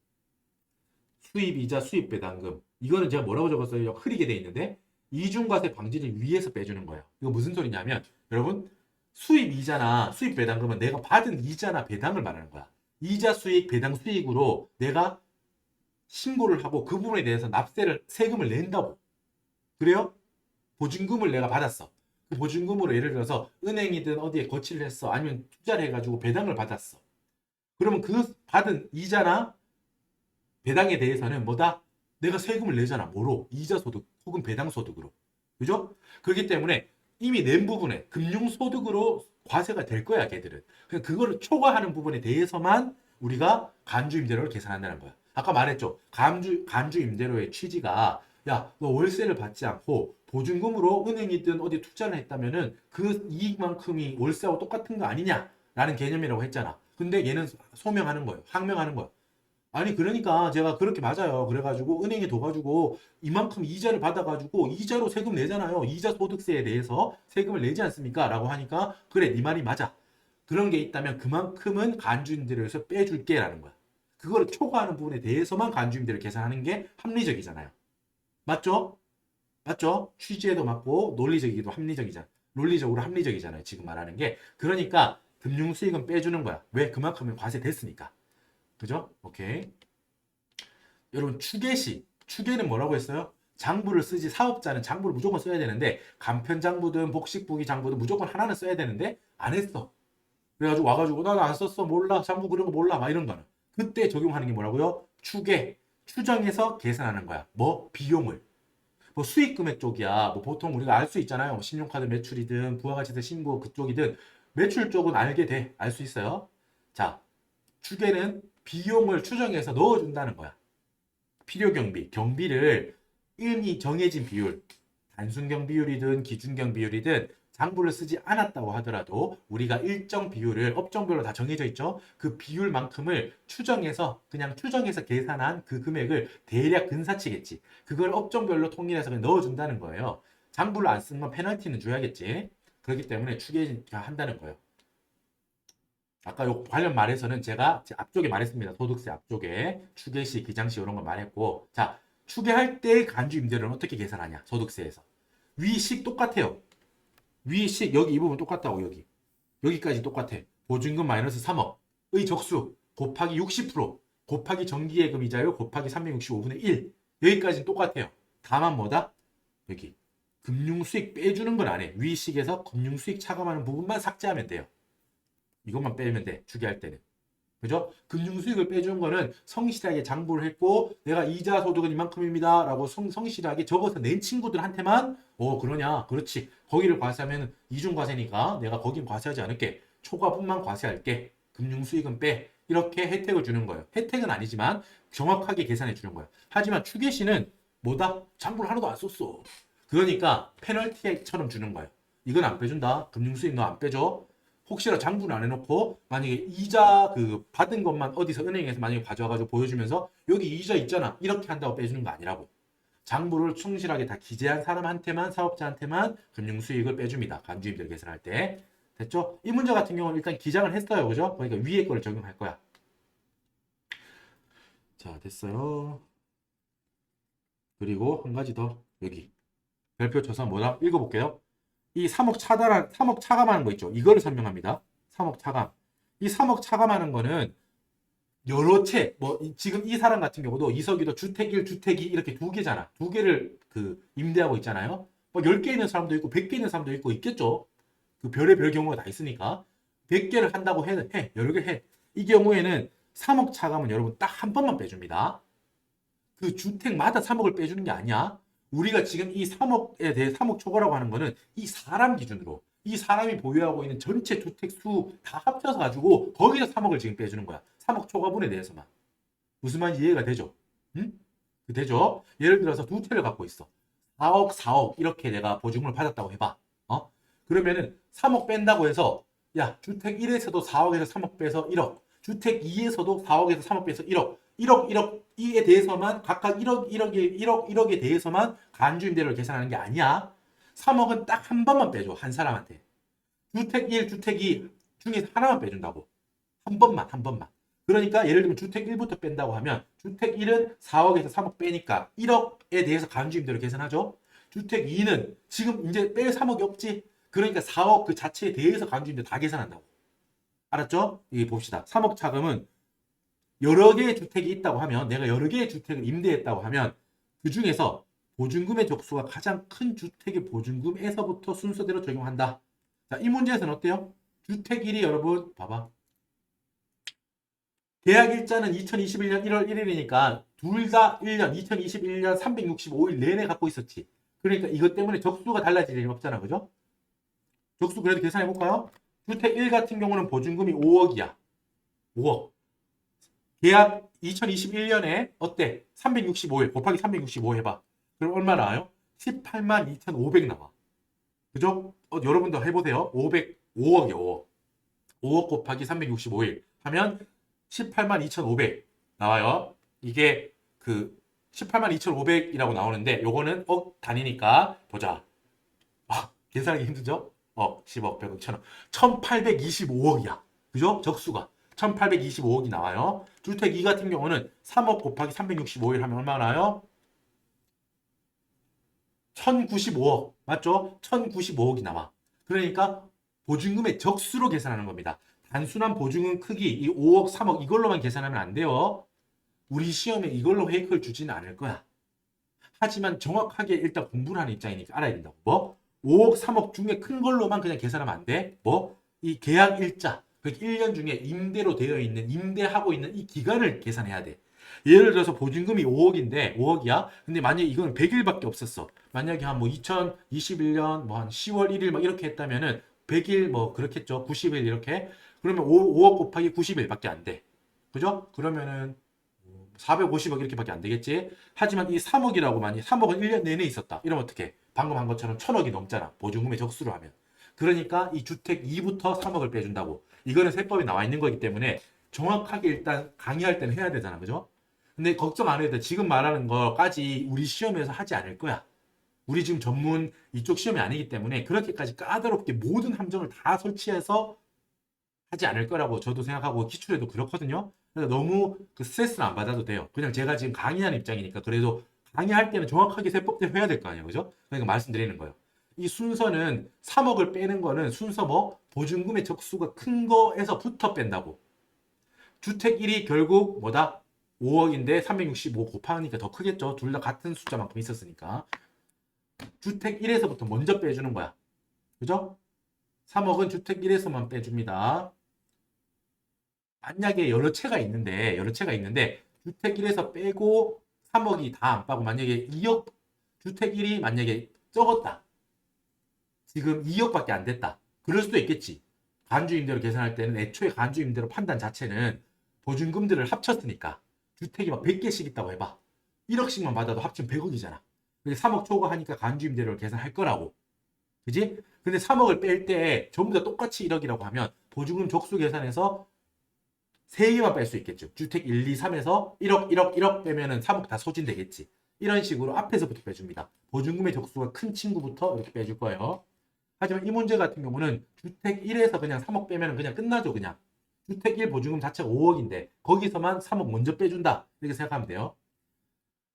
수입이자 수입 배당금. 이거는 제가 뭐라고 적었어요? 흐리게 돼 있는데 이중과세 방지를 위해서 빼주는 거예요. 이거 무슨 소리냐면 여러분 수입 이자나 수입 배당금은 내가 받은 이자나 배당을 말하는 거야. 이자 수익, 배당 수익으로 내가 신고를 하고 그 부분에 대해서 세금을 낸다고. 그래요? 보증금을 내가 받았어. 그 보증금으로 예를 들어서 은행이든 어디에 거치를 했어. 아니면 투자를 해가지고 배당을 받았어. 그러면 그 받은 이자나 배당에 대해서는 뭐다? 내가 세금을 내잖아. 뭐로? 이자 소득 혹은 배당 소득으로. 그죠? 그렇기 때문에 이미 낸 부분에 금융 소득으로 과세가 될 거야, 걔들은. 그냥 그거를 초과하는 부분에 대해서만 우리가 간주임대료를 계산한다는 거야. 아까 말했죠. 간주임대료의 취지가 야, 너 월세를 받지 않고 보증금으로 은행이든 어디 투자를 했다면은 그 이익만큼이 월세하고 똑같은 거 아니냐라는 개념이라고 했잖아. 근데 얘는 소명하는 거예요. 항명하는 거예요. 아니 그러니까 제가 그렇게 맞아요. 그래가지고 은행에 둬가지고 이만큼 이자를 받아가지고 이자로 세금 내잖아요. 이자 소득세에 대해서 세금을 내지 않습니까? 라고 하니까 그래 네 말이 맞아. 그런 게 있다면 그만큼은 간주임대료에서 빼줄게 라는 거야. 그거를 초과하는 부분에 대해서만 간주임대를 계산하는 게 합리적이잖아요. 맞죠? 맞죠? 취지에도 맞고 논리적이기도 합리적이잖아. 논리적으로 합리적이잖아요. 지금 말하는 게. 그러니까 금융수익은 빼주는 거야. 왜? 그만큼은 과세됐으니까. 그죠? 오케이. 여러분 추계시. 추계는 뭐라고 했어요? 장부를 쓰지 사업자는 장부를 무조건 써야 되는데 간편장부든 복식부기장부든 무조건 하나는 써야 되는데 안 했어. 그래가지고 와가지고 나도 안 썼어 몰라 장부 그런 거 몰라 막 이런 거는 그때 적용하는 게 뭐라고요? 추계 추정해서 계산하는 거야. 뭐 비용을 뭐 수익 금액 쪽이야. 뭐 보통 우리가 알 수 있잖아요. 뭐 신용카드 매출이든 부가가치세 신고 그쪽이든 매출 쪽은 알게 돼. 알 수 있어요. 자, 추계는 비용을 추정해서 넣어준다는 거야. 필요 경비, 경비를 이미 정해진 비율, 단순경 비율이든 기준경 비율이든 장부를 쓰지 않았다고 하더라도 우리가 일정 비율을 업종별로 다 정해져 있죠. 그 비율만큼을 추정해서 그냥 추정해서 계산한 그 금액을 대략 근사치겠지. 그걸 업종별로 통일해서 그냥 넣어준다는 거예요. 장부를 안 쓰면 페널티는 줘야겠지. 그렇기 때문에 추계가 한다는 거예요. 아까 요 관련 말에서는 제가 앞쪽에 말했습니다. 소득세 앞쪽에 추계시, 기장시 이런 걸 말했고 자 추계할 때 간주 임대료는 어떻게 계산하냐 소득세에서 위식 똑같아요. 위식 여기 이 부분 똑같다고 여기까지 똑같아. 보증금 마이너스 3억의 적수 곱하기 60% 곱하기 정기예금 이자율 곱하기 365분의 1 여기까지는 똑같아요. 다만 뭐다? 여기 금융수익 빼주는 건 안 해. 위식에서 금융수익 차감하는 부분만 삭제하면 돼요. 이것만 빼면 돼. 추계할 때는. 그죠? 금융수익을 빼주는 거는 성실하게 장부를 했고 내가 이자 소득은 이만큼입니다 라고 성실하게 적어서 낸 친구들한테만 그러냐 그렇지 거기를 과세하면 이중과세니까 내가 거긴 과세하지 않을게 초과분만 과세할게 금융수익은 빼 이렇게 혜택을 주는 거예요. 혜택은 아니지만 정확하게 계산해 주는 거예요. 하지만 추계시는 뭐다? 장부를 하나도 안 썼어. 그러니까 페널티처럼 주는 거예요. 이건 안 빼준다. 금융수익 너 안 빼줘. 혹시나 장부를 안 해놓고 만약에 이자 그 받은 것만 어디서 은행에서 만약에 가져와가지고 보여주면서 여기 이자 있잖아 이렇게 한다고 빼주는 거 아니라고. 장부를 충실하게 다 기재한 사람한테만 사업자한테만 금융수익을 빼줍니다. 간주임대를 계산할 때. 됐죠? 이 문제 같은 경우는 일단 기장을 했어요. 그죠? 그러니까 위에 거를 적용할 거야. 자 됐어요. 그리고 한 가지 더 여기 별표 쳐서 뭐다? 읽어볼게요. 이 3억 차단한 3억 차감하는 거 있죠. 이거를 설명합니다. 3억 차감. 이 3억 차감하는 거는 여러 채, 뭐 지금 이 사람 같은 경우도 이석이도 주택 1, 주택 2 이렇게 두 개잖아. 두 개를 그 임대하고 있잖아요. 뭐 10개 있는 사람도 있고 100개 있는 사람도 있고 있겠죠. 그 별의별 경우가 다 있으니까 100개를 한다고 해. 여러 개 해. 이 경우에는 3억 차감은 여러분 딱 한 번만 빼줍니다. 그 주택마다 3억을 빼주는 게 아니야. 우리가 지금 이 3억에 대해 3억 초과라고 하는 거는 이 사람 기준으로 이 사람이 보유하고 있는 전체 주택 수 다 합쳐서 가지고 거기서 3억을 지금 빼주는 거야. 3억 초과분에 대해서만. 무슨 말인지 이해가 되죠? 응? 되죠? 예를 들어서 두 채를 갖고 있어. 4억, 4억 이렇게 내가 보증금을 받았다고 해봐. 그러면은 3억 뺀다고 해서 야 주택 1에서도 4억에서 3억 빼서 1억 주택 2에서도 4억에서 3억 빼서 1억 1억에 대해서만 각각 1억에 대해서만 간주임대료를 계산하는 게 아니야. 3억은 딱 한 번만 빼줘. 한 사람한테. 주택 1, 주택 2 중에서 하나만 빼준다고. 한 번만. 그러니까 예를 들면 주택 1부터 뺀다고 하면 주택 1은 4억에서 3억 빼니까 1억에 대해서 간주임대로 계산하죠. 주택 2는 지금 이제 뺄 3억이 없지. 그러니까 4억 그 자체에 대해서 간주임대로 다 계산한다고. 알았죠? 이게 봅시다. 3억 차감은 여러 개의 주택이 있다고 하면 내가 여러 개의 주택을 임대했다고 하면 그 중에서 보증금의 적수가 가장 큰 주택의 보증금에서부터 순서대로 적용한다. 자, 이 문제에서는 어때요? 주택 1이 여러분 봐봐. 계약 일자는 2021년 1월 1일이니까 둘 다 1년 2021년 365일 내내 갖고 있었지. 그러니까 이것 때문에 적수가 달라질 일이 없잖아. 그죠? 적수 그래도 계산해 볼까요? 주택 1 같은 경우는 보증금이 5억이야. 5억. 계약 2021년에 어때? 365일 곱하기 365 해봐. 그럼 얼마 나와요? 18만 2,500 나와. 그죠? 여러분도 해보세요. 500, 5억이요. 5억. 5억 곱하기 365일 하면 18만 2,500 나와요. 이게 그 18만 2,500이라고 나오는데 요거는 억 단위니까 보자. 계산하기 힘들죠? 10억, 100억, 1000억. 1825억이야. 그죠? 적수가. 1825억이 나와요. 주택 2 같은 경우는 3억 곱하기 365일 하면 얼마 나와요? 1095억. 맞죠? 1095억이 나와. 그러니까 보증금의 적수로 계산하는 겁니다. 단순한 보증금 크기, 이 5억, 3억 이걸로만 계산하면 안 돼요. 우리 시험에 이걸로 회익을 주지는 않을 거야. 하지만 정확하게 일단 공부를 하는 입장이니까 알아야 된다고. 뭐? 5억, 3억 중에 큰 걸로만 그냥 계산하면 안 돼. 뭐? 이 계약 일자, 그 1년 중에 임대로 되어 있는, 임대하고 있는 이 기간을 계산해야 돼. 예를 들어서 보증금이 5억인데, 5억이야? 근데 만약에 이건 100일밖에 없었어. 만약에 한 뭐 2021년 뭐 한 10월 1일 막 이렇게 했다면은 100일 뭐 그렇겠죠. 90일 이렇게. 그러면 5억 곱하기 90일밖에 안 돼. 그죠? 그러면은 450억 이렇게밖에 안 되겠지. 하지만 이 3억이라고 만약 3억은 1년 내내 있었다. 이러면 어떻게? 방금 한 것처럼 1000억이 넘잖아. 보증금의 적수로 하면. 그러니까 이 주택 2부터 3억을 빼준다고. 이거는 세법이 나와 있는 거기 때문에 정확하게 일단 강의할 때는 해야 되잖아. 그죠? 근데 걱정 안 해도 돼. 지금 말하는 거까지 우리 시험에서 하지 않을 거야. 우리 지금 전문 이쪽 시험이 아니기 때문에 그렇게까지 까다롭게 모든 함정을 다 설치해서 하지 않을 거라고 저도 생각하고 기출에도 그렇거든요. 그래서 너무 그 스트레스는 안 받아도 돼요. 그냥 제가 지금 강의하는 입장이니까 그래도 강의할 때는 정확하게 세법대로 해야 될 거 아니에요. 그죠? 그러니까 말씀드리는 거예요. 이 순서는 3억을 빼는 거는 순서 뭐 보증금의 적수가 큰 거에서부터 뺀다고. 주택 1이 결국 뭐다? 5억인데 365 곱하니까 더 크겠죠. 둘 다 같은 숫자만큼 있었으니까. 주택 1에서부터 먼저 빼주는 거야. 그죠? 3억은 주택 1에서만 빼줍니다. 만약에 여러 채가 있는데 주택 1에서 빼고 3억이 다 안 빠고 만약에 2억 주택 1이 만약에 적었다. 지금 2억밖에 안 됐다. 그럴 수도 있겠지. 간주임대로 계산할 때는 애초에 간주임대로 판단 자체는 보증금들을 합쳤으니까 주택이 막 100개씩 있다고 해봐. 1억씩만 받아도 합치면 100억이잖아. 근데 3억 초과하니까 간주임대로 계산할 거라고. 그지? 근데 3억을 뺄 때 전부 다 똑같이 1억이라고 하면 보증금 족수 계산해서 3개만 뺄 수 있겠죠. 주택 1, 2, 3에서 1억, 1억, 1억 빼면은 3억 다 소진되겠지. 이런 식으로 앞에서부터 빼줍니다. 보증금의 족수가 큰 친구부터 이렇게 빼줄 거예요. 하지만 이 문제 같은 경우는 주택 1에서 그냥 3억 빼면 그냥 끝나죠. 그냥. 주택 1 보증금 자체가 5억인데 거기서만 3억 먼저 빼준다. 이렇게 생각하면 돼요.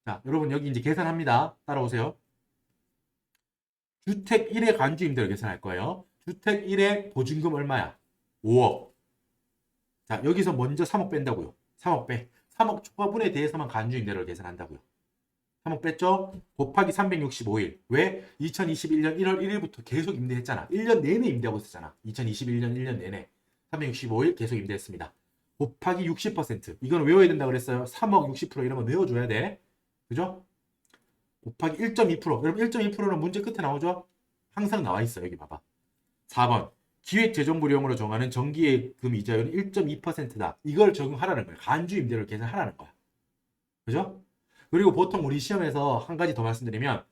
자, 여러분 여기 이제 계산합니다. 따라오세요. 주택 1의 간주임대로 계산할 거예요. 주택 1의 보증금 얼마야? 5억. 자, 여기서 먼저 3억 뺀다고요. 3억 빼. 3억 초과분에 대해서만 간주임대를 계산한다고요. 3억 뺐죠? 곱하기 365일. 왜? 2021년 1월 1일부터 계속 임대했잖아. 1년 내내 임대하고 있었잖아. 2021년 1년 내내. 365일 계속 임대했습니다. 곱하기 60%. 이건 외워야 된다 그랬어요. 3억 60% 이런 거 외워줘야 돼. 그죠? 곱하기 1.2%. 여러분 1.2%는 문제 끝에 나오죠? 항상 나와 있어. 여기 봐봐. 4번. 기획재정부령으로 정하는 정기예금 이자율은 1.2%다. 이걸 적용하라는 거야. 간주 임대료를 계산하라는 거야. 그죠? 그리고 보통 우리 시험에서 한 가지 더 말씀드리면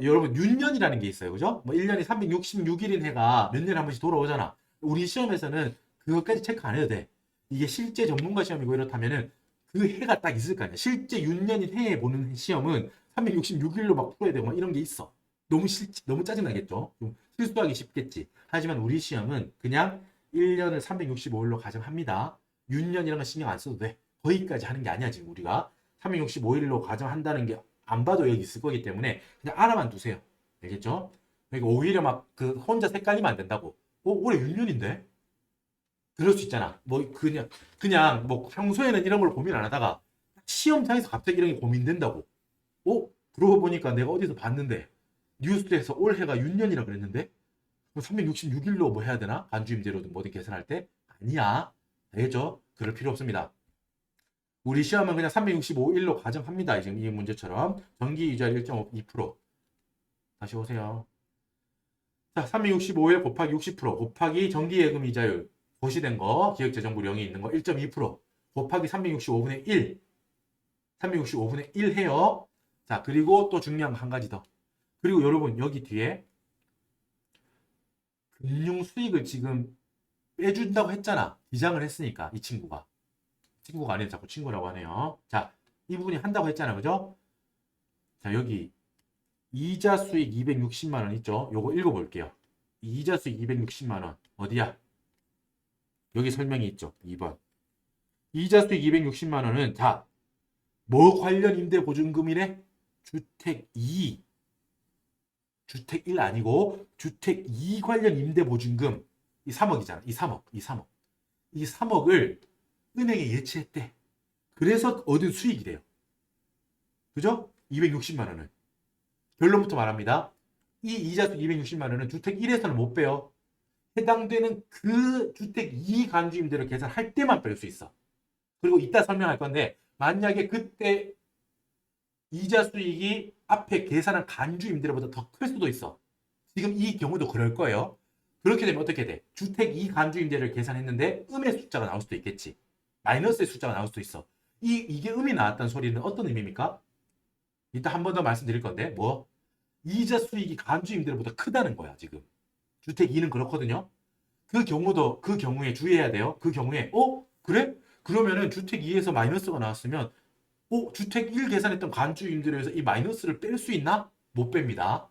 여러분 윤년이라는 게 있어요. 그죠? 뭐 1년이 366일인 해가 몇 년에 한 번씩 돌아오잖아. 우리 시험에서는 그것까지 체크 안 해도 돼. 이게 실제 전문가 시험이고 이렇다면은 그 해가 딱 있을 거 아니야. 실제 윤년인 해에 보는 시험은 366일로 막 풀어야 되고 막 이런 게 있어. 너무 짜증나겠죠? 좀 실수하기 쉽겠지. 하지만 우리 시험은 그냥 1년을 365일로 가정합니다. 윤년이라는 거 신경 안 써도 돼. 거기까지 하는 게 아니야, 지금 우리가. 365일로 가정한다는 게 안 봐도 여기 있을 거기 때문에 그냥 알아만 두세요. 알겠죠? 그러니까 오히려 막 그 혼자 헷갈리면 안 된다고. 올해 윤년인데? 그럴 수 있잖아. 뭐 그냥 뭐 평소에는 이런 걸 고민 안 하다가 시험장에서 갑자기 이런 게 고민된다고. 그러고 보니까 내가 어디서 봤는데 뉴스에서 올해가 윤년이라 그랬는데 366일로 뭐 해야 되나? 간주임대로든 뭐든 계산할 때? 아니야. 알겠죠? 그럴 필요 없습니다. 우리 시험은 그냥 365일로 가정합니다. 지금 이 문제처럼. 정기이자율 1.2%. 다시 오세요. 자, 365일 곱하기 60% 곱하기 정기예금 이자율 고시된 거, 기획재정부령이 있는 거 1.2% 곱하기 365분의 1. 365분의 1 해요. 자, 그리고 또 중요한 거 한 가지 더. 그리고 여러분 여기 뒤에 금융 수익을 지금 빼준다고 했잖아. 기장을 했으니까 이 친구가. 친구가 아니라 자꾸 친구라고 하네요. 자, 이 부분이 한다고 했잖아. 그죠? 자, 여기 이자 수익 260만 원 있죠? 요거 읽어볼게요. 이자 수익 260만 원. 어디야? 여기 설명이 있죠. 2번. 이자 수익 260만 원은 자, 뭐 관련 임대 보증금이래? 주택 2. 주택 1 아니고 주택 2 관련 임대 보증금. 이 3억이잖아. 이 3억. 이 3억을 은행에 예치했대. 그래서 얻은 수익이래요. 그죠? 260만 원을. 결론부터 말합니다. 이 이자수 260만 원은 주택 1에서는 못 빼요. 해당되는 그 주택 2 간주임대를 계산할 때만 뺄 수 있어. 그리고 이따 설명할 건데 만약에 그때 이자 수익이 앞에 계산한 간주임대로보다 더 클 수도 있어. 지금 이 경우도 그럴 거예요. 그렇게 되면 어떻게 돼? 주택 2 간주임대를 계산했는데 음의 숫자가 나올 수도 있겠지. 마이너스의 숫자가 나올 수도 있어. 이게 음이 나왔다는 소리는 어떤 의미입니까? 이따 한 번 더 말씀드릴 건데 뭐? 이자 수익이 간주임대로보다 크다는 거야 지금. 주택 2는 그렇거든요. 그 경우에 주의해야 돼요. 그 경우에 그래? 그러면은 주택 2에서 마이너스가 나왔으면 주택 1 계산했던 간주임대로해서 이 마이너스를 뺄 수 있나? 못 뺍니다.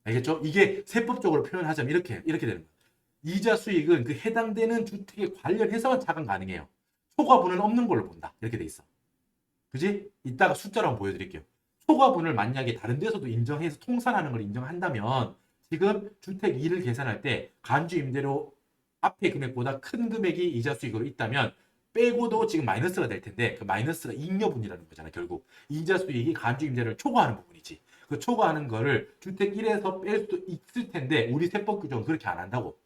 알겠죠? 이게 세법적으로 표현하자면 이렇게 되는 거예요. 이자 수익은 그 해당되는 주택에 관련해서만 차감 가능해요. 초과분은 없는 걸로 본다. 이렇게 돼 있어. 그지? 이따가 숫자로 한번 보여드릴게요. 초과분을 만약에 다른 데서도 인정해서 통산하는 걸 인정한다면 지금 주택 2를 계산할 때 간주임대로 앞에 금액보다 큰 금액이 이자 수익으로 있다면 빼고도 지금 마이너스가 될 텐데 그 마이너스가 잉여분이라는 거잖아. 결국 이자 수익이 간주임대를 초과하는 부분이지. 그 초과하는 거를 주택 1에서 뺄 수도 있을 텐데 우리 세법 규정은 그렇게 안 한다고.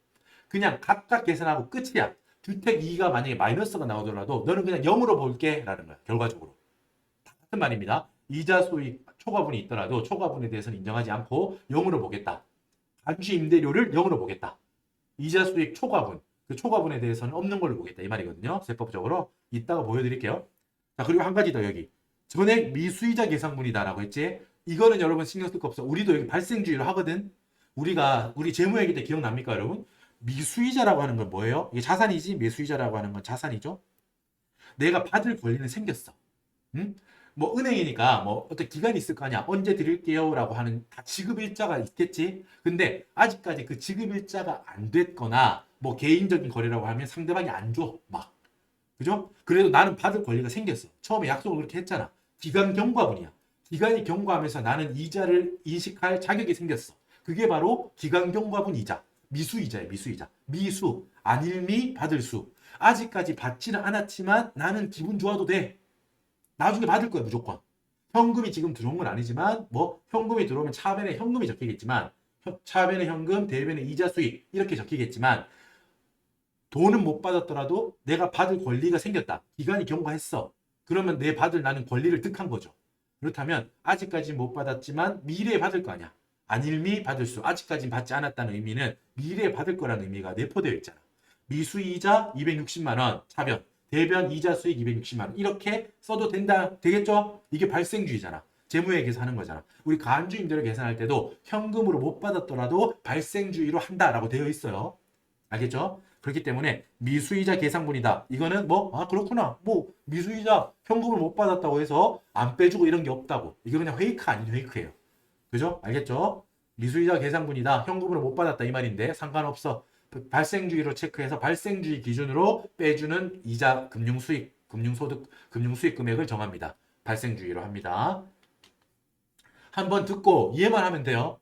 그냥 각각 계산하고 끝이야. 주택 2가 만약에 마이너스가 나오더라도 너는 그냥 0으로 볼게 라는 거야. 결과적으로. 같은 말입니다. 이자 수익 초과분이 있더라도 초과분에 대해서는 인정하지 않고 0으로 보겠다. 간주임대료를 0으로 보겠다. 이자 수익 초과분. 그 초과분에 대해서는 없는 걸로 보겠다. 이 말이거든요. 세법적으로. 이따가 보여드릴게요. 자, 그리고 한 가지 더 여기. 전액 미수이자 계상분이다라고 했지. 이거는 여러분 신경 쓸 거 없어. 우리도 여기 발생주의로 하거든. 우리 재무회계 때 기억납니까, 여러분? 미수이자라고 하는 건 뭐예요? 이게 자산이지. 미수이자라고 하는 건 자산이죠. 내가 받을 권리는 생겼어. 응? 뭐 은행이니까 뭐 어떤 기간이 있을 거 아니야. 언제 드릴게요라고 하는 다 지급일자가 있겠지. 근데 아직까지 그 지급일자가 안 됐거나 뭐 개인적인 거래라고 하면 상대방이 안 줘. 막. 그죠? 그래도 나는 받을 권리가 생겼어. 처음에 약속을 그렇게 했잖아. 기간 경과분이야. 기간이 경과하면서 나는 이자를 인식할 자격이 생겼어. 그게 바로 기간 경과분 이자. 미수이자야, 미수이자. 미수, 안일미 받을 수. 아직까지 받지는 않았지만 나는 기분 좋아도 돼. 나중에 받을 거야, 무조건. 현금이 지금 들어온 건 아니지만 뭐 현금이 들어오면 차변에 현금이 적히겠지만 차변에 현금, 대변에 이자 수익 이렇게 적히겠지만 돈은 못 받았더라도 내가 받을 권리가 생겼다. 기간이 경과했어. 그러면 내 받을 나는 권리를 득한 거죠. 그렇다면 아직까지 못 받았지만 미래에 받을 거 아니야. 안일미 받을 수. 아직까지 받지 않았다는 의미는 미래에 받을 거라는 의미가 내포되어 있잖아. 미수이자 260만 원 차변. 대변 이자 수익 260만 원. 이렇게 써도 되겠죠? 이게 발생주의잖아. 재무회계에서 하는 거잖아. 우리 간주임대를 계산할 때도 현금으로 못 받았더라도 발생주의로 한다라고 되어 있어요. 알겠죠? 그렇기 때문에 미수이자 계상분이다. 이거는 그렇구나. 미수이자 현금을 못 받았다고 해서 안 빼주고 이런 게 없다고. 이거 그냥 페이크 아닌 페이크예요. 그죠? 알겠죠? 미수이자 계상분이다. 현금으로 못 받았다. 이 말인데 상관없어. 발생주의로 체크해서 발생주의 기준으로 빼주는 이자 금융수익, 금융소득, 금융수익 금액을 정합니다. 발생주의로 합니다. 한번 듣고 이해만 하면 돼요.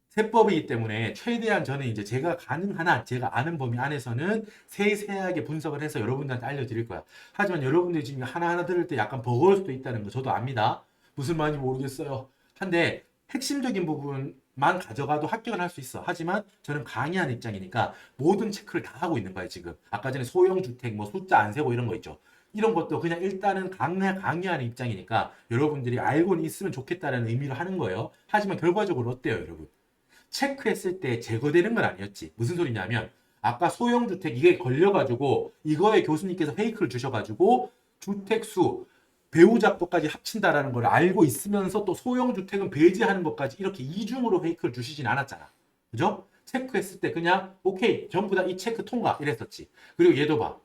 세법이기 때문에 최대한 저는 이제 제가 가능한 한, 제가 아는 범위 안에서는 세세하게 분석을 해서 여러분들한테 알려드릴 거야. 하지만 여러분들이 지금 하나하나 들을 때 약간 버거울 수도 있다는 거 저도 압니다. 무슨 말인지 모르겠어요. 한데 핵심적인 부분만 가져가도 합격을 할 수 있어. 하지만 저는 강의하는 입장이니까 모든 체크를 다 하고 있는 거예요, 지금. 아까 전에 소형주택, 뭐 숫자 안 세고 이런 거 있죠. 이런 것도 그냥 일단은 강의하는 입장이니까 여러분들이 알고는 있으면 좋겠다는 의미로 하는 거예요. 하지만 결과적으로 어때요, 여러분? 체크했을 때 제거되는 건 아니었지. 무슨 소리냐면 아까 소형주택 이게 걸려가지고 이거에 교수님께서 페이크를 주셔가지고 주택수 배우자 것까지 합친다라는 걸 알고 있으면서 또 소형주택은 배제하는 것까지 이렇게 이중으로 페이크를 주시진 않았잖아. 그죠? 체크했을 때 그냥 오케이 전부 다 이 체크 통과 이랬었지. 그리고 얘도 봐.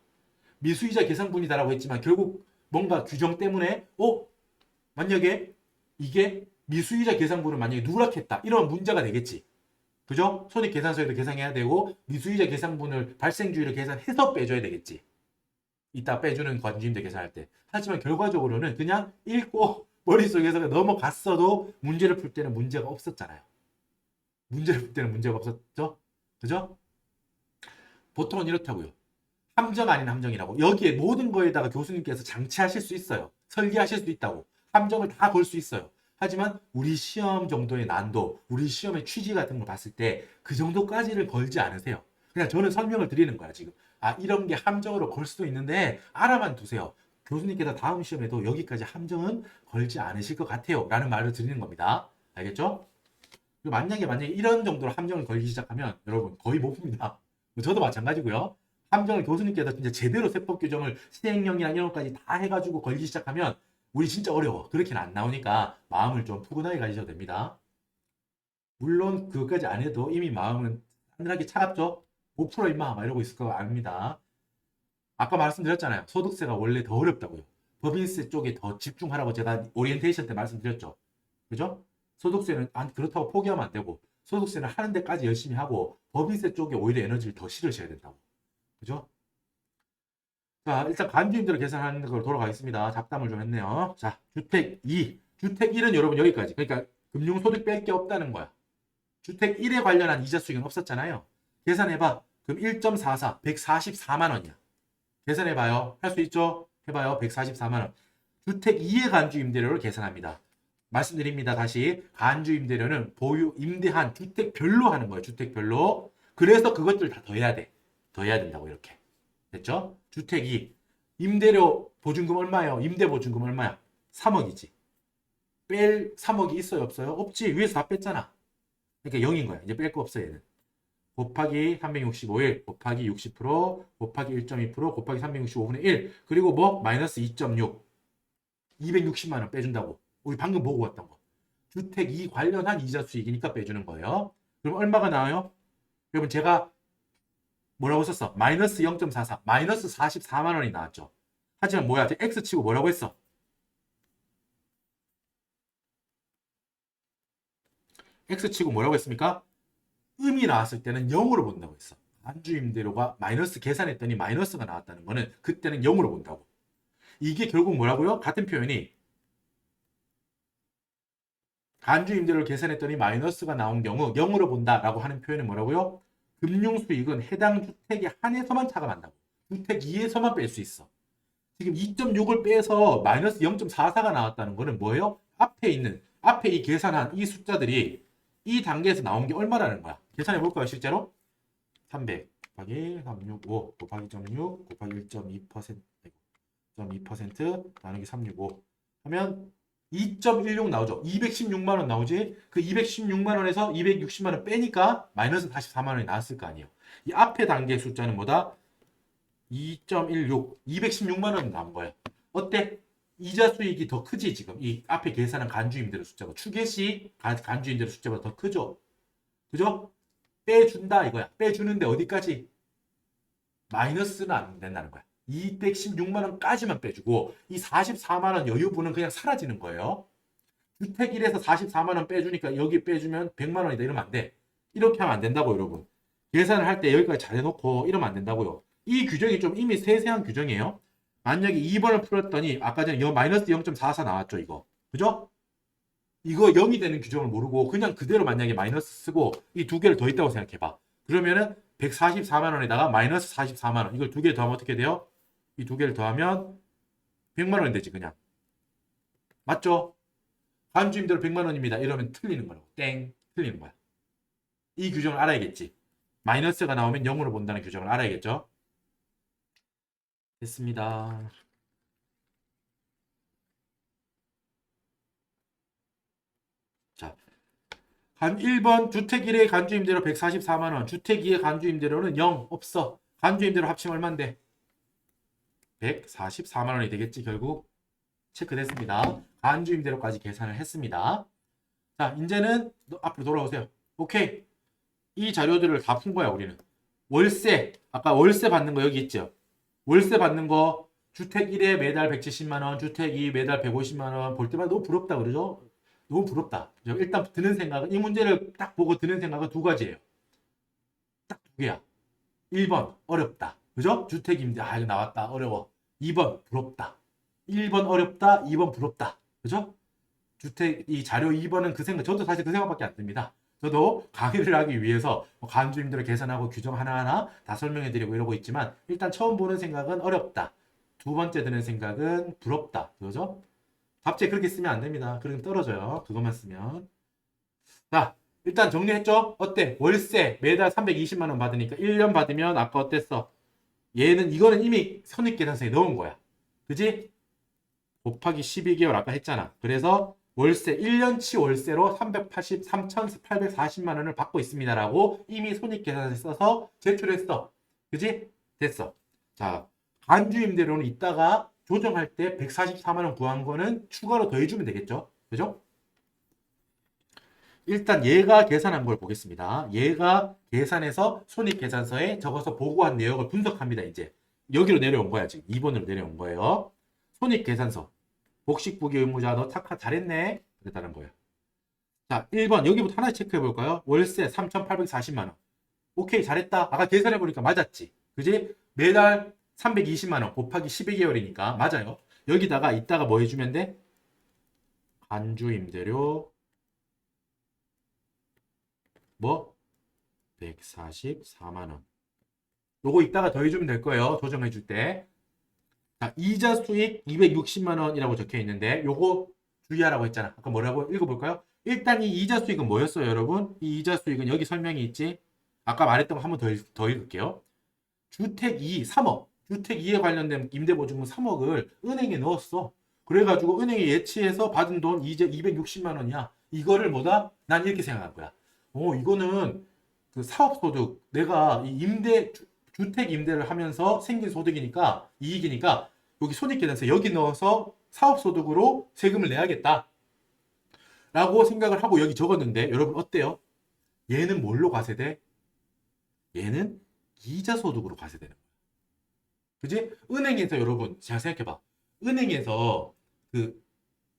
미수이자 계상분이다라고 했지만 결국 뭔가 규정 때문에 만약에 이게 미수이자 계상분을 만약에 누락했다 이런 문제가 되겠지. 그죠? 손익계산서에도 계산해야 되고 미수이자 계상분을 발생주의로 계산해서 빼줘야 되겠지. 이따 빼주는 관주임대 계산할 때. 하지만 결과적으로는 그냥 읽고 머릿속에서 넘어갔어도 문제를 풀 때는 문제가 없었잖아요. 문제를 풀 때는 문제가 없었죠? 그죠? 보통은 이렇다고요. 함정 아닌 함정이라고. 여기에 모든 거에다가 교수님께서 장치하실 수 있어요. 설계하실 수 있다고. 함정을 다 걸 수 있어요. 하지만 우리 시험 정도의 난도, 우리 시험의 취지 같은 걸 봤을 때 그 정도까지를 걸지 않으세요. 그냥 저는 설명을 드리는 거야, 지금. 아, 이런 게 함정으로 걸 수도 있는데 알아만 두세요. 교수님께서 다음 시험에도 여기까지 함정은 걸지 않으실 것 같아요. 라는 말을 드리는 겁니다. 알겠죠? 그리고 만약에 이런 정도로 함정을 걸기 시작하면 여러분 거의 못 풉니다. 저도 마찬가지고요. 함정을 교수님께서 진짜 제대로 세법 규정을 시행령이랑 이런 것까지 다 해가지고 걸기 시작하면 우리 진짜 어려워. 그렇게는 안 나오니까 마음을 좀 푸근하게 가지셔도 됩니다. 물론 그것까지 안 해도 이미 마음은 싸늘하게 차갑죠? 못 풀어 임마 막 이러고 있을 거 아닙니다. 아까 말씀드렸잖아요. 소득세가 원래 더 어렵다고요. 법인세 쪽에 더 집중하라고 제가 오리엔테이션 때 말씀드렸죠. 그죠? 소득세는 그렇다고 포기하면 안 되고 소득세는 하는 데까지 열심히 하고 법인세 쪽에 오히려 에너지를 더 실으셔야 된다고. 그죠? 자, 일단 간주임대로 계산하는 걸 돌아가겠습니다. 잡담을 좀 했네요. 자, 주택 2. 주택 1은 여러분 여기까지. 그러니까 금융소득 뺄 게 없다는 거야. 주택 1에 관련한 이자 수익은 없었잖아요. 계산해봐. 그럼 1.44, 144만 원이야. 계산해봐요. 할 수 있죠? 해봐요. 144만 원. 주택 2의 간주임대료를 계산합니다. 말씀드립니다. 다시 간주임대료는 보유 임대한 주택별로 하는 거예요. 주택별로. 그래서 그것들 다 더해야 돼. 더해야 된다고 이렇게. 됐죠? 주택 2. 임대료 보증금 얼마예요? 임대 보증금 얼마야? 3억이지. 뺄 3억이 있어요? 없어요? 없지. 위에서 다 뺐잖아. 그러니까 0인 거야. 이제 뺄 거 없어 얘는. 곱하기 365일 곱하기 60% 곱하기 1.2% 곱하기 365분의 1 그리고 뭐? 마이너스 2.6 260만 원 빼준다고. 우리 방금 보고 왔던 거. 주택 2 관련한 이자 수익이니까 빼주는 거예요. 그럼 얼마가 나와요? 여러분 제가 뭐라고 썼어? 마이너스 0.44 마이너스 44만 원이 나왔죠. 하지만 뭐야? X치고 뭐라고 했어? X치고 뭐라고 했습니까? 음이 나왔을 때는 0으로 본다고 했어. 간주임대료가 마이너스 계산했더니 마이너스가 나왔다는 거는 그때는 0으로 본다고. 이게 결국 뭐라고요? 같은 표현이 간주임대료를 계산했더니 마이너스가 나온 경우 0으로 본다라고 하는 표현은 뭐라고요? 금융수익은 해당 주택에 한해서만 차감한다고. 주택 2에서만 뺄 수 있어. 지금 2.6을 빼서 마이너스 0.44가 나왔다는 거는 뭐예요? 앞에 이 계산한 이 숫자들이 이 단계에서 나온 게 얼마라는 거야? 계산해 볼까요, 실제로? 300 곱하기 365 곱하기 0.6 곱하기 1.2% 0.2% 나누기 365 하면 2.16 나오죠. 216만 원 나오지. 그 216만 원에서 260만 원 빼니까 마이너스 44만 원이 나왔을 거 아니에요. 이 앞에 단계 숫자는 뭐다? 2.16, 216만 원 나온 거예요. 어때? 이자 수익이 더 크지 지금. 이 앞에 계산한 간주임대료 숫자가 추계시 간주임대료 숫자보다 더 크죠. 그죠? 빼준다 이거야. 빼주는데 어디까지? 마이너스는 안 된다는 거야. 216만 원까지만 빼주고 이 44만 원 여유분은 그냥 사라지는 거예요. 주택 1에서 44만 원 빼주니까 여기 빼주면 100만 원이다 이러면 안 돼. 이렇게 하면 안 된다고 여러분. 계산을 할 때 여기까지 잘 해놓고 이러면 안 된다고요. 이 규정이 좀 이미 세세한 규정이에요. 만약에 2번을 풀었더니 아까 전에 마이너스 0.44 나왔죠 이거. 그죠? 이거 0이 되는 규정을 모르고 그냥 그대로 만약에 마이너스 쓰고 이 두 개를 더 있다고 생각해봐. 그러면은 144만 원에다가 마이너스 44만 원 이걸 두 개 더하면 어떻게 돼요? 이 두 개를 더하면 100만 원이 되지 그냥. 맞죠? 간주임대로 100만 원입니다. 이러면 틀리는 거라고. 땡. 틀리는 거야. 이 규정을 알아야겠지. 마이너스가 나오면 0으로 본다는 규정을 알아야겠죠? 됐습니다. 자, 1번 주택 1의 간주임대료 144만 원. 주택 2의 간주임대료는 0 없어. 간주임대료 합치면 얼만데? 144만 원이 되겠지 결국. 체크됐습니다. 간주임대로까지 계산을 했습니다. 자, 이제는 앞으로 돌아오세요. 오케이. 이 자료들을 다 푼 거야 우리는. 월세. 아까 월세 받는 거 여기 있죠. 월세 받는 거 주택 1에 매달 170만 원, 주택 2 매달 150만 원 볼 때마다 너무 부럽다 그러죠? 너무 부럽다. 일단 드는 생각은 이 문제를 딱 보고 드는 생각은 두 가지예요. 딱 두 개야. 1번 어렵다. 그죠? 주택 임대 이거 나왔다. 어려워. 2번 부럽다. 1번 어렵다. 2번 부럽다. 그죠? 주택 이 자료 2번은 그 생각 저도 사실 그 생각밖에 안 듭니다. 저도 강의를 하기 위해서 간주임대로 계산하고 규정 하나하나 다 설명해 드리고 이러고 있지만 일단 처음 보는 생각은 어렵다. 두 번째 드는 생각은 부럽다. 그죠? 갑자기 그렇게 쓰면 안 됩니다. 그럼 떨어져요. 그것만 쓰면. 자, 일단 정리했죠? 어때? 월세 매달 320만 원 받으니까 1년 받으면 아까 어땠어? 얘는 이거는 이미 선입계산서에 넣은 거야. 그지? 곱하기 12개월 아까 했잖아. 그래서 월세 1년치 월세로 383,840만 원을 받고 있습니다라고 이미 손익계산서에 써서 제출했어. 그지? 됐어. 자, 간주임대료는 이따가 조정할 때 144만 원 구한 거는 추가로 더해주면 되겠죠? 그죠? 일단 얘가 계산한 걸 보겠습니다. 얘가 계산해서 손익계산서에 적어서 보고한 내역을 분석합니다. 이제 여기로 내려온 거야. 지금 2번으로 내려온 거예요. 손익계산서 복식부기 의무자 너 착하 잘했네. 그랬다는 거예요. 자, 1번 여기부터 하나씩 체크해 볼까요? 월세 3,840만 원. 오케이 잘했다. 아까 계산해 보니까 맞았지. 그지? 매달 320만 원 곱하기 12개월이니까 맞아요. 여기다가 이따가 뭐 해주면 돼? 간주임대료 뭐? 144만 원. 요거 이따가 더해주면 될 거예요. 조정해 줄 때. 자, 이자 수익 260만 원이라고 적혀 있는데 요거 주의하라고 했잖아. 아까 뭐라고 읽어볼까요? 일단 이 이자 수익은 뭐였어요, 여러분? 이 이자 수익은 여기 설명이 있지. 아까 말했던 거 한 번 더 읽을게요. 주택 2, 3억. 주택 2에 관련된 임대보증금 3억을 은행에 넣었어. 그래가지고 은행에 예치해서 받은 돈 이제 260만 원이야. 이거를 뭐다? 난 이렇게 생각한 거야. 이거는 그 사업소득, 내가 이 주택 임대를 하면서 생긴 소득이니까, 이익이니까, 여기 손익계산서 여기 넣어서 사업소득으로 세금을 내야겠다. 라고 생각을 하고 여기 적었는데, 여러분 어때요? 얘는 뭘로 과세돼? 얘는 이자소득으로 과세되는 거야. 그지? 은행에서 여러분, 잘 생각해봐. 은행에서 그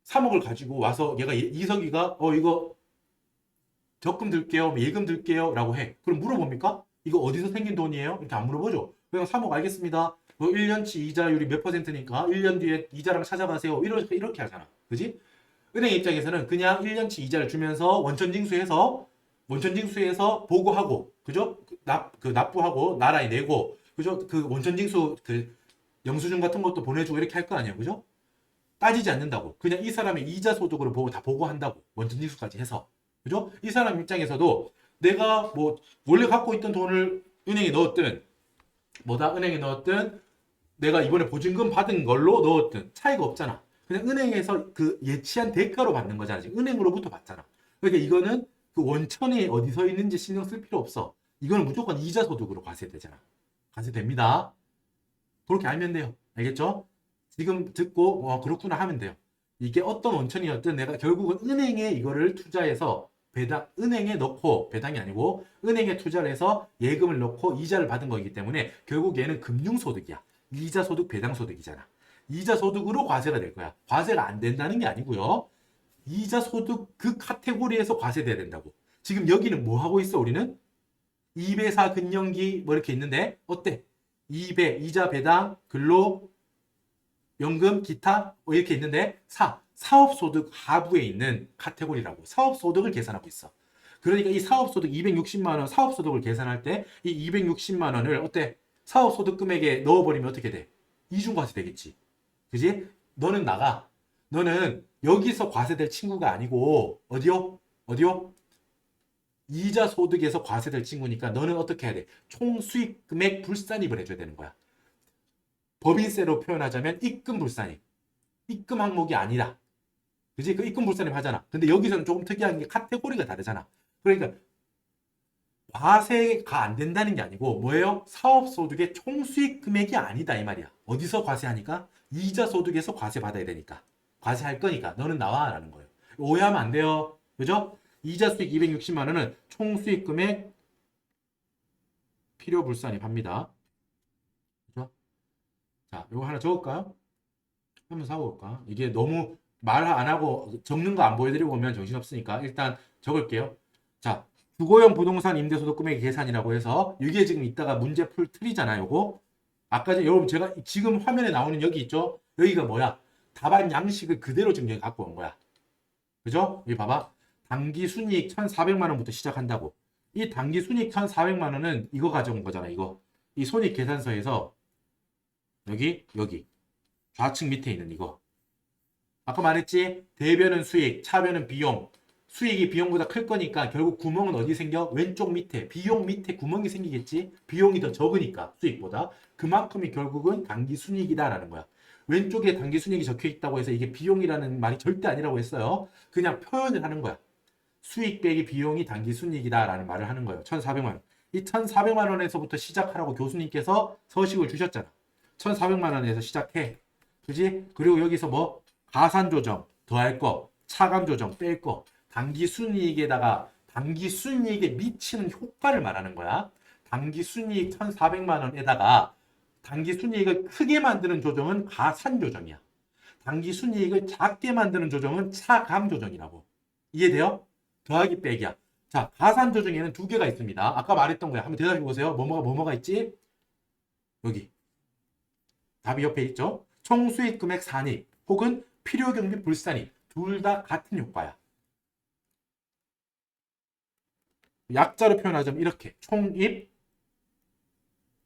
3억을 가지고 와서 얘가 이석이가, 이거 적금 들게요, 예금 들게요 라고 해. 그럼 물어봅니까? 이거 어디서 생긴 돈이에요? 이렇게 안 물어보죠. 그냥 3억 알겠습니다. 1년치 이자율이 몇 퍼센트니까 1년 뒤에 이자랑 찾아가세요. 이렇게 하잖아. 그지? 은행 입장에서는 그냥 1년치 이자를 주면서 원천징수해서 보고하고, 그죠? 납부하고, 나라에 내고, 그죠? 그 원천징수, 영수증 같은 것도 보내주고 이렇게 할 거 아니야. 그죠? 따지지 않는다고. 그냥 이 사람의 이자 소득으로 보고 다 보고한다고. 원천징수까지 해서. 그죠? 이 사람 입장에서도 내가 뭐 원래 갖고 있던 돈을 은행에 넣었든 은행에 넣었든 내가 이번에 보증금 받은 걸로 넣었든 차이가 없잖아. 그냥 은행에서 그 예치한 대가로 받는 거잖아. 지금 은행으로부터 받잖아. 그러니까 이거는 그 원천이 어디 서 있는지 신경 쓸 필요 없어. 이거는 무조건 이자 소득으로 과세되잖아. 과세됩니다. 그렇게 알면 돼요. 알겠죠? 지금 듣고 그렇구나 하면 돼요. 이게 어떤 원천이었든 내가 결국은 은행에 이거를 투자해서 은행에 넣고 배당이 아니고 은행에 투자를 해서 예금을 넣고 이자를 받은 거기 때문에 결국 얘는 금융소득이야. 이자소득, 배당소득이잖아. 이자소득으로 과세가 될 거야. 과세가 안 된다는 게 아니고요. 이자소득 그 카테고리에서 과세돼야 된다고. 지금 여기는 뭐 하고 있어 우리는? 2배4 근년기 뭐 이렇게 있는데 어때? 2배 이자 배당 근로 연금 기타 뭐 이렇게 있는데 사업소득 하부에 있는 카테고리라고. 사업소득을 계산하고 있어. 그러니까 이 사업소득 260만 원 사업소득을 계산할 때 이 260만 원을 어때? 사업소득 금액에 넣어버리면 어떻게 돼? 이중과세 되겠지. 그지? 너는 나가. 너는 여기서 과세될 친구가 아니고 어디요? 이자 소득에서 과세될 친구니까 너는 어떻게 해야 돼? 총 수익 금액 불산입을 해줘야 되는 거야. 법인세로 표현하자면 입금 불산입. 입금 항목이 아니라. 그지? 그 입금 불산입 하잖아. 근데 여기서는 조금 특이한 게 카테고리가 다르잖아. 그러니까 과세가 안 된다는 게 아니고 뭐예요? 사업소득의 총수익 금액이 아니다 이 말이야. 어디서 과세하니까? 이자소득에서 과세 받아야 되니까. 과세할 거니까 너는 나와 라는 거예요. 오해하면 안 돼요. 그죠? 이자수익 260만 원은 총수익 금액 필요불산입 합니다. 그죠? 자, 이거 하나 적을까요? 한번 사볼까? 이게 너무 말 안 하고 적는 거 안 보여드리고 오면 정신없으니까 일단 적을게요. 자, 주거용 부동산 임대소득 금액 계산이라고 해서 이게 지금 이따가 문제 풀 틀이잖아요. 요거 아까 여러분 제가 지금 화면에 나오는 여기 있죠? 여기가 뭐야? 답안 양식을 그대로 지금 여기 갖고 온 거야. 그죠? 여기 봐봐. 단기 순이익 1,400만 원부터 시작한다고. 이 단기 순이익 1,400만 원은 이거 가져온 거잖아. 이거. 이 손익 계산서에서 여기 좌측 밑에 있는 이거. 아까 말했지? 대변은 수익, 차변은 비용. 수익이 비용보다 클 거니까 결국 구멍은 어디 생겨? 왼쪽 밑에, 비용 밑에 구멍이 생기겠지? 비용이 더 적으니까 수익보다. 그만큼이 결국은 당기순이익이다라는 거야. 왼쪽에 당기순이익이 적혀 있다고 해서 이게 비용이라는 말이 절대 아니라고 했어요. 그냥 표현을 하는 거야. 수익 빼기 비용이 당기순이익이다라는 말을 하는 거예요. 1,400만 원. 이 1,400만 원에서부터 시작하라고 교수님께서 서식을 주셨잖아. 1,400만 원에서 시작해. 그지? 그리고 여기서 뭐 가산 조정 더할 거, 차감 조정 뺄 거, 당기순이익에다가 당기순이익에 미치는 효과를 말하는 거야. 당기순이익 1,400만 원에다가 당기순이익을 크게 만드는 조정은 가산 조정이야. 당기순이익을 작게 만드는 조정은 차감 조정이라고. 이해돼요? 더하기 빼기야. 자, 가산 조정에는 두 개가 있습니다. 아까 말했던 거야. 한번 대답해 보세요. 뭐뭐가 있지? 여기. 답이 옆에 있죠? 총수익 금액 산입 혹은 필요경비 불산입. 둘 다 같은 효과야. 약자로 표현하자면 이렇게. 총입,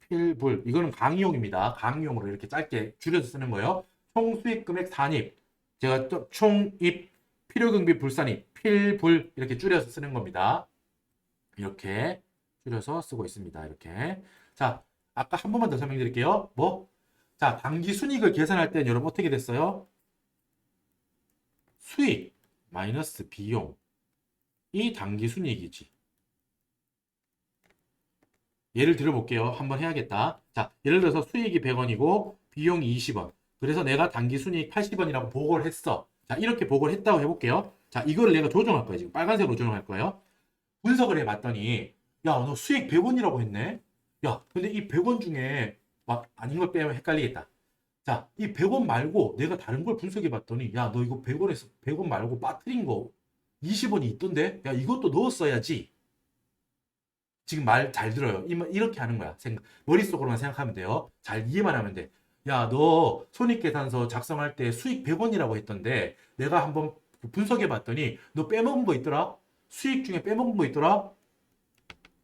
필불. 이거는 강의용입니다. 강의용으로 이렇게 짧게 줄여서 쓰는 거예요. 총수익 금액 산입. 제가 또 총입, 필요경비 불산입, 필불 이렇게 줄여서 쓰는 겁니다. 이렇게 줄여서 쓰고 있습니다. 이렇게. 자, 아까 한 번만 더 설명드릴게요. 뭐? 자, 당기순이익을 계산할 때는 여러분 어떻게 됐어요? 수익 마이너스 비용이 당기순이익이지. 예를 들어볼게요. 한번 해야겠다. 자, 예를 들어서 수익이 100원이고 비용이 20원. 그래서 내가 당기순이익 80원이라고 보고를 했어. 자, 이렇게 보고를 했다고 해볼게요. 자, 이거를 내가 조정할 거예요. 지금 빨간색으로 조정할 거예요. 분석을 해봤더니 야, 너 수익 100원이라고 했네? 야, 근데 이 100원 중에 막 아닌 걸 빼면 헷갈리겠다. 자, 이 100원 말고 내가 다른 걸 분석해봤더니 야, 너 이거 100원에서 100원 말고 빠뜨린 거 20원이 있던데? 야, 이것도 넣었어야지. 지금 말 잘 들어요. 이렇게 하는 거야. 머릿속으로만 생각하면 돼요. 잘 이해만 하면 돼. 야, 너 손익계산서 작성할 때 수익 100원이라고 했던데 내가 한번 분석해 봤더니 너 빼먹은 거 있더라? 수익 중에 빼먹은 거 있더라?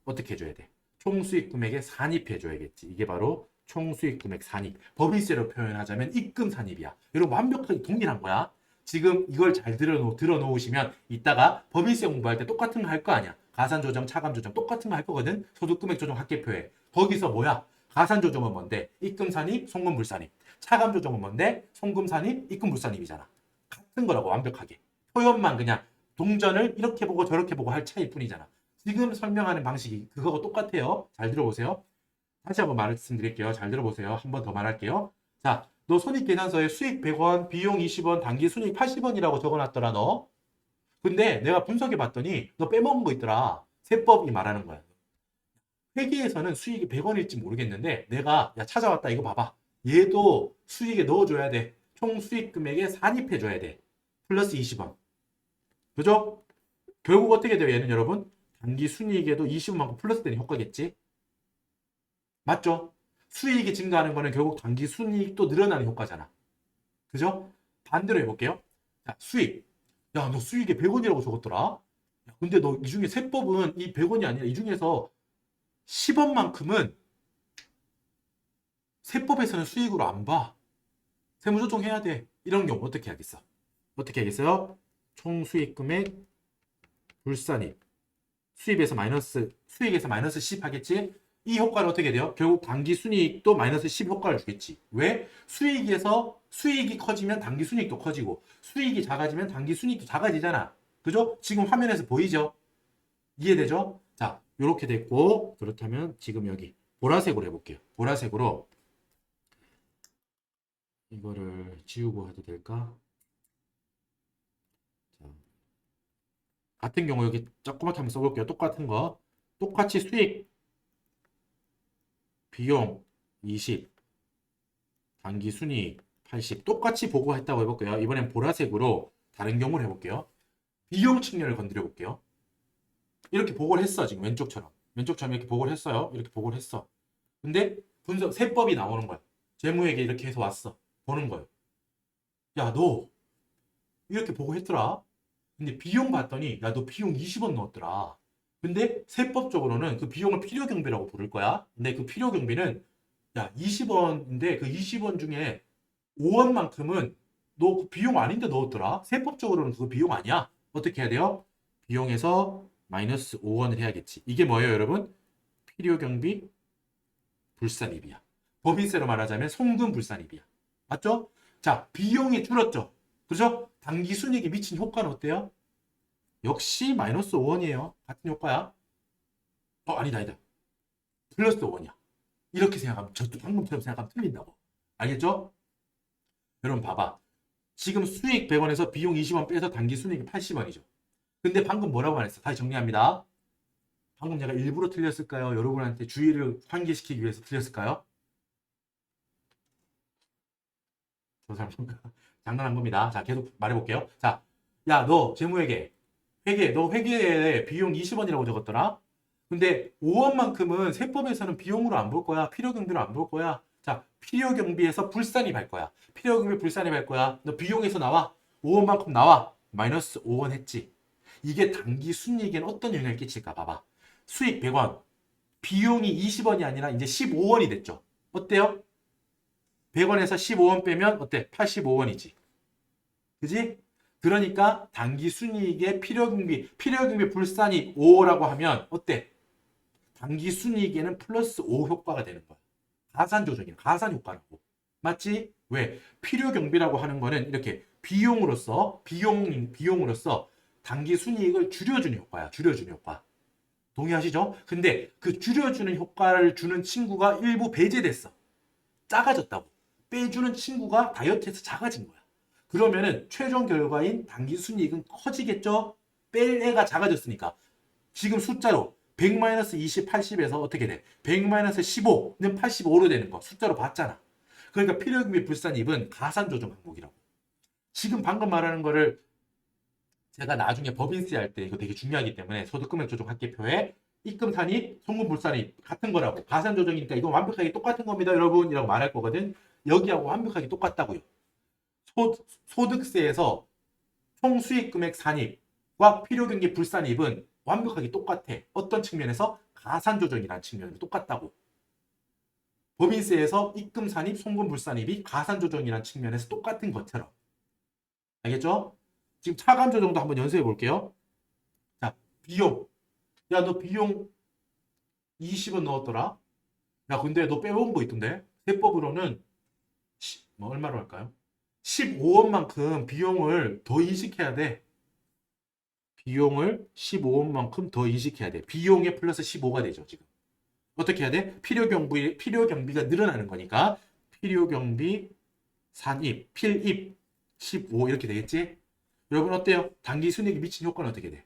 어떻게 해줘야 돼? 총수익 금액에 산입해 줘야겠지. 이게 바로 총수익 금액 산입. 법인세로 표현하자면 입금 산입이야. 여러분 완벽하게 동일한 거야. 지금 이걸 잘 들어놓으시면 이따가 법인세 공부할 때 똑같은 거 할 거 아니야. 가산 조정, 차감 조정 똑같은 거 할 거거든. 소득 금액 조정 합계표에. 거기서 뭐야? 가산 조정은 뭔데? 입금 산입, 송금 불산입. 차감 조정은 뭔데? 송금 산입, 입금 불산입이잖아. 같은 거라고 완벽하게. 표현만 그냥 동전을 이렇게 보고 저렇게 보고 할 차이일 뿐이잖아. 지금 설명하는 방식이 그거하고 똑같아요. 잘 들어보세요. 다시 한번 말씀드릴게요. 잘 들어보세요. 한 번 더 말할게요. 자, 너 손익계산서에 수익 100원, 비용 20원, 당기순이익 80원이라고 적어놨더라 너. 근데 내가 분석해 봤더니 너 빼먹은 거 있더라. 세법이 말하는 거야. 회계에서는 수익이 100원일지 모르겠는데 내가 야 찾아왔다 이거 봐봐. 얘도 수익에 넣어줘야 돼. 총 수익 금액에 산입해줘야 돼. 플러스 20원. 그죠? 결국 어떻게 돼요 얘는 여러분? 당기순이익에도 20원만큼 플러스 되는 효과겠지? 맞죠? 수익이 증가하는 거는 결국 당기순이익도 늘어나는 효과잖아. 그죠? 반대로 해볼게요. 자, 수익. 야, 너 수익에 100원이라고 적었더라? 야, 근데 너 이 중에 세법은 이 100원이 아니라 이 중에서 10원만큼은 세법에서는 수익으로 안 봐. 세무조정 해야 돼. 이런 경우 어떻게 하겠어? 어떻게 하겠어요? 총 수익 금액 불산입. 수익에서 마이너스 10 하겠지? 이 효과는 어떻게 돼요? 결국 당기순이익도 마이너스 10 효과를 주겠지. 왜? 수익이 커지면 당기순이익도 커지고 수익이 작아지면 당기순이익도 작아지잖아. 그죠? 지금 화면에서 보이죠? 이해되죠? 자, 이렇게 됐고 그렇다면 지금 여기 보라색으로 해볼게요. 보라색으로 이거를 지우고 해도 될까? 자, 같은 경우 여기 조그맣게 한번 써볼게요. 똑같은 거. 똑같이 수익, 비용 20, 당기순이익 80 똑같이 보고했다고 해볼게요. 이번엔 보라색으로 다른 경우를 해볼게요. 비용 측면을 건드려 볼게요. 이렇게 보고를 했어. 지금 왼쪽처럼 이렇게 보고를 했어요. 이렇게 보고를 했어. 근데 분석 세법이 나오는 거야. 재무회계 이렇게 해서 왔어. 보는 거예요. 야, 너 이렇게 보고했더라. 근데 비용 봤더니 야, 너 비용 20원 넣었더라. 근데 세법적으로는 그 비용을 필요경비라고 부를 거야. 근데 그 필요경비는 야, 20원인데 그 20원 중에 5원만큼은 너 그 비용 아닌데 넣었더라? 세법적으로는 그거 비용 아니야. 어떻게 해야 돼요? 비용에서 마이너스 5원을 해야겠지. 이게 뭐예요, 여러분? 필요 경비 불산입이야. 법인세로 말하자면 송금 불산입이야. 맞죠? 자, 비용이 줄었죠. 그죠? 당기 순이익에 미친 효과는 어때요? 역시 마이너스 5원이에요. 같은 효과야. 아니다. 플러스 5원이야. 이렇게 생각하면, 방금처럼 생각하면 틀린다고. 알겠죠? 여러분 봐봐. 지금 수익 100원에서 비용 20원 빼서 당기 순이익이 80원이죠. 근데 방금 뭐라고 말했어? 다시 정리합니다. 방금 내가 일부러 틀렸을까요? 여러분한테 주의를 환기시키기 위해서 틀렸을까요? 저 사람 장난한 겁니다. 자, 계속 말해볼게요. 자, 야, 너 재무회계, 너 회계에 비용 20원이라고 적었더라? 근데 5원만큼은 세법에서는 비용으로 안 볼 거야. 필요경비로 안 볼 거야. 자, 필요경비에서 불산입 할 거야. 필요경비 불산입 할 거야. 너 비용에서 나와. 5원만큼 나와. 마이너스 5원 했지. 이게 단기 순이익에는 어떤 영향을 끼칠까 봐봐. 수익 100원, 비용이 20원이 아니라 이제 15원이 됐죠. 어때요? 100원에서 15원 빼면 어때? 85원이지. 그지? 그러니까 단기 순이익의 필요경비 불산이 5라고 하면 어때? 단기 순이익에는 플러스 5 효과가 되는 거야. 가산 조정이야. 가산 효과라고. 맞지? 왜? 필요경비라고 하는 거는 이렇게 비용으로서 단기 순이익을 줄여주는 효과야. 줄여주는 효과. 동의하시죠? 근데 그 줄여주는 효과를 주는 친구가 일부 배제됐어. 작아졌다고. 빼주는 친구가 다이어트해서 작아진 거야. 그러면은 최종 결과인 당기 순이익은 커지겠죠? 뺄 애가 작아졌으니까. 지금 숫자로 100-20, 80에서 어떻게 돼? 100-15는 85로 되는 거. 숫자로 봤잖아. 그러니까 필요경비 불산입은 가산조정 항목이라고. 지금 방금 말하는 거를 제가 나중에 법인세 할 때 이거 되게 중요하기 때문에 소득금액 조정 합계표에 입금 산입, 송금 불산입 같은 거라고. 가산 조정이니까 이건 완벽하게 똑같은 겁니다, 여러분. 이라고 말할 거거든. 여기하고 완벽하게 똑같다고요. 소득세에서 총 수익 금액 산입과 필요경비 불산입은 완벽하게 똑같아. 어떤 측면에서? 가산 조정이라는 측면에서 똑같다고. 법인세에서 입금 산입, 송금 불산입이 가산 조정이라는 측면에서 똑같은 것처럼. 알겠죠? 지금 차감 조정도 한번 연습해 볼게요. 자, 비용. 야, 너 비용 20원 넣었더라? 야, 근데 너 빼먹은 거 있던데? 세법으로는 얼마로 할까요? 15원만큼 비용을 더 인식해야 돼. 비용을 15원만큼 더 인식해야 돼. 비용에 플러스 15가 되죠, 지금. 어떻게 해야 돼? 필요경비가 늘어나는 거니까 필요경비 산입, 필입 15 이렇게 되겠지? 여러분 어때요? 단기 순이익이 미친 효과는 어떻게 돼?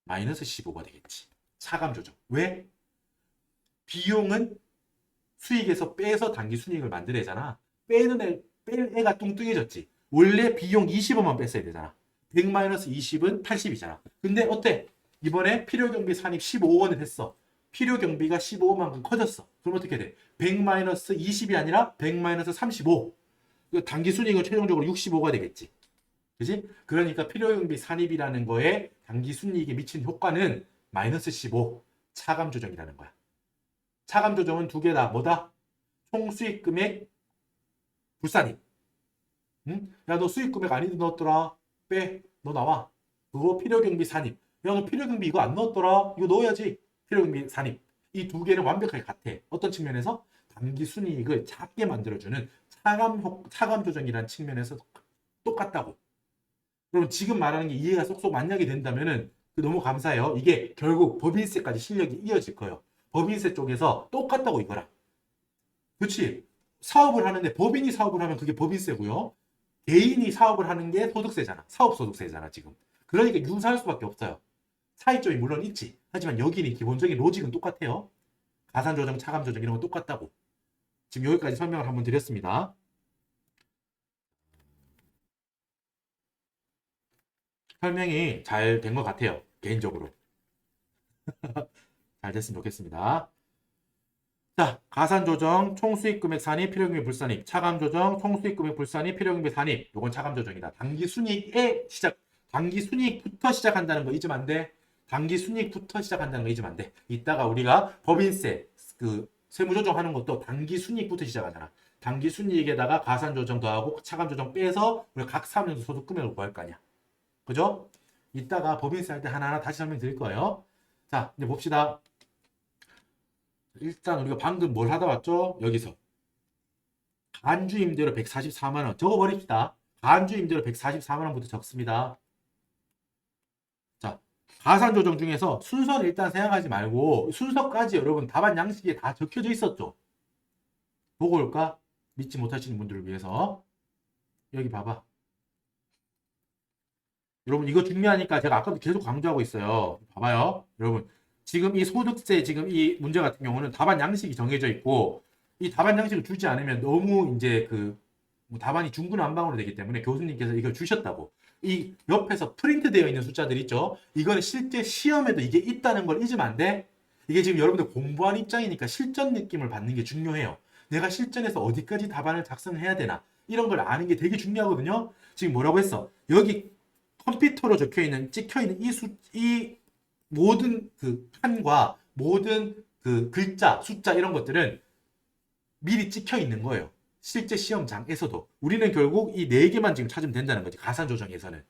마이너스 15가 되겠지. 차감 조정. 왜? 비용은 수익에서 빼서 단기 순이익을 만들어야잖아. 뺄 애가 뚱뚱해졌지. 원래 비용 20원만 뺐어야 되잖아. 100-20은 80이잖아. 근데 어때? 이번에 필요경비 산입 15원을 했어. 필요경비가 15원만큼 커졌어. 그럼 어떻게 돼? 100-20이 아니라 100-35. 단기 순이익은 최종적으로 65가 되겠지. 그지? 그러니까 필요경비 산입이라는 거에 단기 순이익에 미친 효과는 마이너스 15 차감 조정이라는 거야. 차감 조정은 두 개다. 뭐다? 총 수익 금액 불산입. 응? 야, 너 수익 금액 아닌데 넣었더라. 빼. 너 나와. 그거 필요경비 산입. 야, 너 필요경비 이거 안 넣었더라. 이거 넣어야지. 필요경비 산입. 이 두 개는 완벽하게 같아. 어떤 측면에서? 단기 순이익을 작게 만들어주는 차감 조정이라는 측면에서 똑같다고. 그럼 지금 말하는 게 이해가 쏙쏙 만약에 된다면은 너무 감사해요. 이게 결국 법인세까지 실력이 이어질 거예요. 법인세 쪽에서 똑같다고 이거랑. 그렇지? 사업을 하는데 법인이 사업을 하면 그게 법인세고요. 개인이 사업을 하는 게 소득세잖아. 사업소득세잖아, 지금. 그러니까 유사할 수밖에 없어요. 차이점이 물론 있지. 하지만 여기는 기본적인 로직은 똑같아요. 가산조정, 차감조정 이런 건 똑같다고. 지금 여기까지 설명을 한번 드렸습니다. 설명이 잘 된 것 같아요. 개인적으로. 잘 됐으면 좋겠습니다. 자, 가산조정, 총수익금액 산입, 필요경비 불산입, 차감조정, 총수익금액 불산입, 필요경비 산입. 요건 차감조정이다. 단기 순이익부터 시작한다는 거 잊으면 안 돼. 단기 순이익부터 시작한다는 거 잊으면 안 돼. 이따가 우리가 법인세, 세무조정 하는 것도 단기 순이익부터 시작하잖아. 당기 순이익에다가 가산 조정 더하고 차감 조정 빼서 우리가 각 사업연수 소득 금액을 구할 거 아니야. 그죠? 이따가 법인세 할 때 하나하나 다시 설명드릴 거예요. 자, 이제 봅시다. 일단 우리가 방금 뭘 하다 왔죠? 여기서 간주 임대료 144만 원 적어버립시다. 간주 임대료 144만 원부터 적습니다. 자, 가산 조정 중에서 순서는 일단 생각하지 말고 순서까지 여러분 답안 양식에 다 적혀져 있었죠? 보고 올까? 믿지 못하시는 분들을 위해서 여기 봐봐. 여러분 이거 중요하니까 제가 아까도 계속 강조하고 있어요. 봐봐요. 여러분 지금 이 소득세 지금 이 문제 같은 경우는 답안 양식이 정해져 있고 이 답안 양식을 주지 않으면 너무 이제 뭐 답안이 중구난방으로 되기 때문에 교수님께서 이걸 주셨다고. 이 옆에서 프린트 되어 있는 숫자들 있죠. 이거는 실제 시험에도 이게 있다는 걸 잊으면 안 돼. 이게 지금 여러분들 공부한 입장이니까 실전 느낌을 받는 게 중요해요. 내가 실전에서 어디까지 답안을 작성해야 되나 이런 걸 아는 게 되게 중요하거든요. 지금 뭐라고 했어? 여기 컴퓨터로 적혀있는 찍혀있는 이 모든 그 판과 모든 그 글자 숫자 이런 것들은 미리 찍혀 있는 거예요. 실제 시험장에서도 우리는 결국 이 4개만 지금 찾으면 된다는 거지. 가산 조정에서는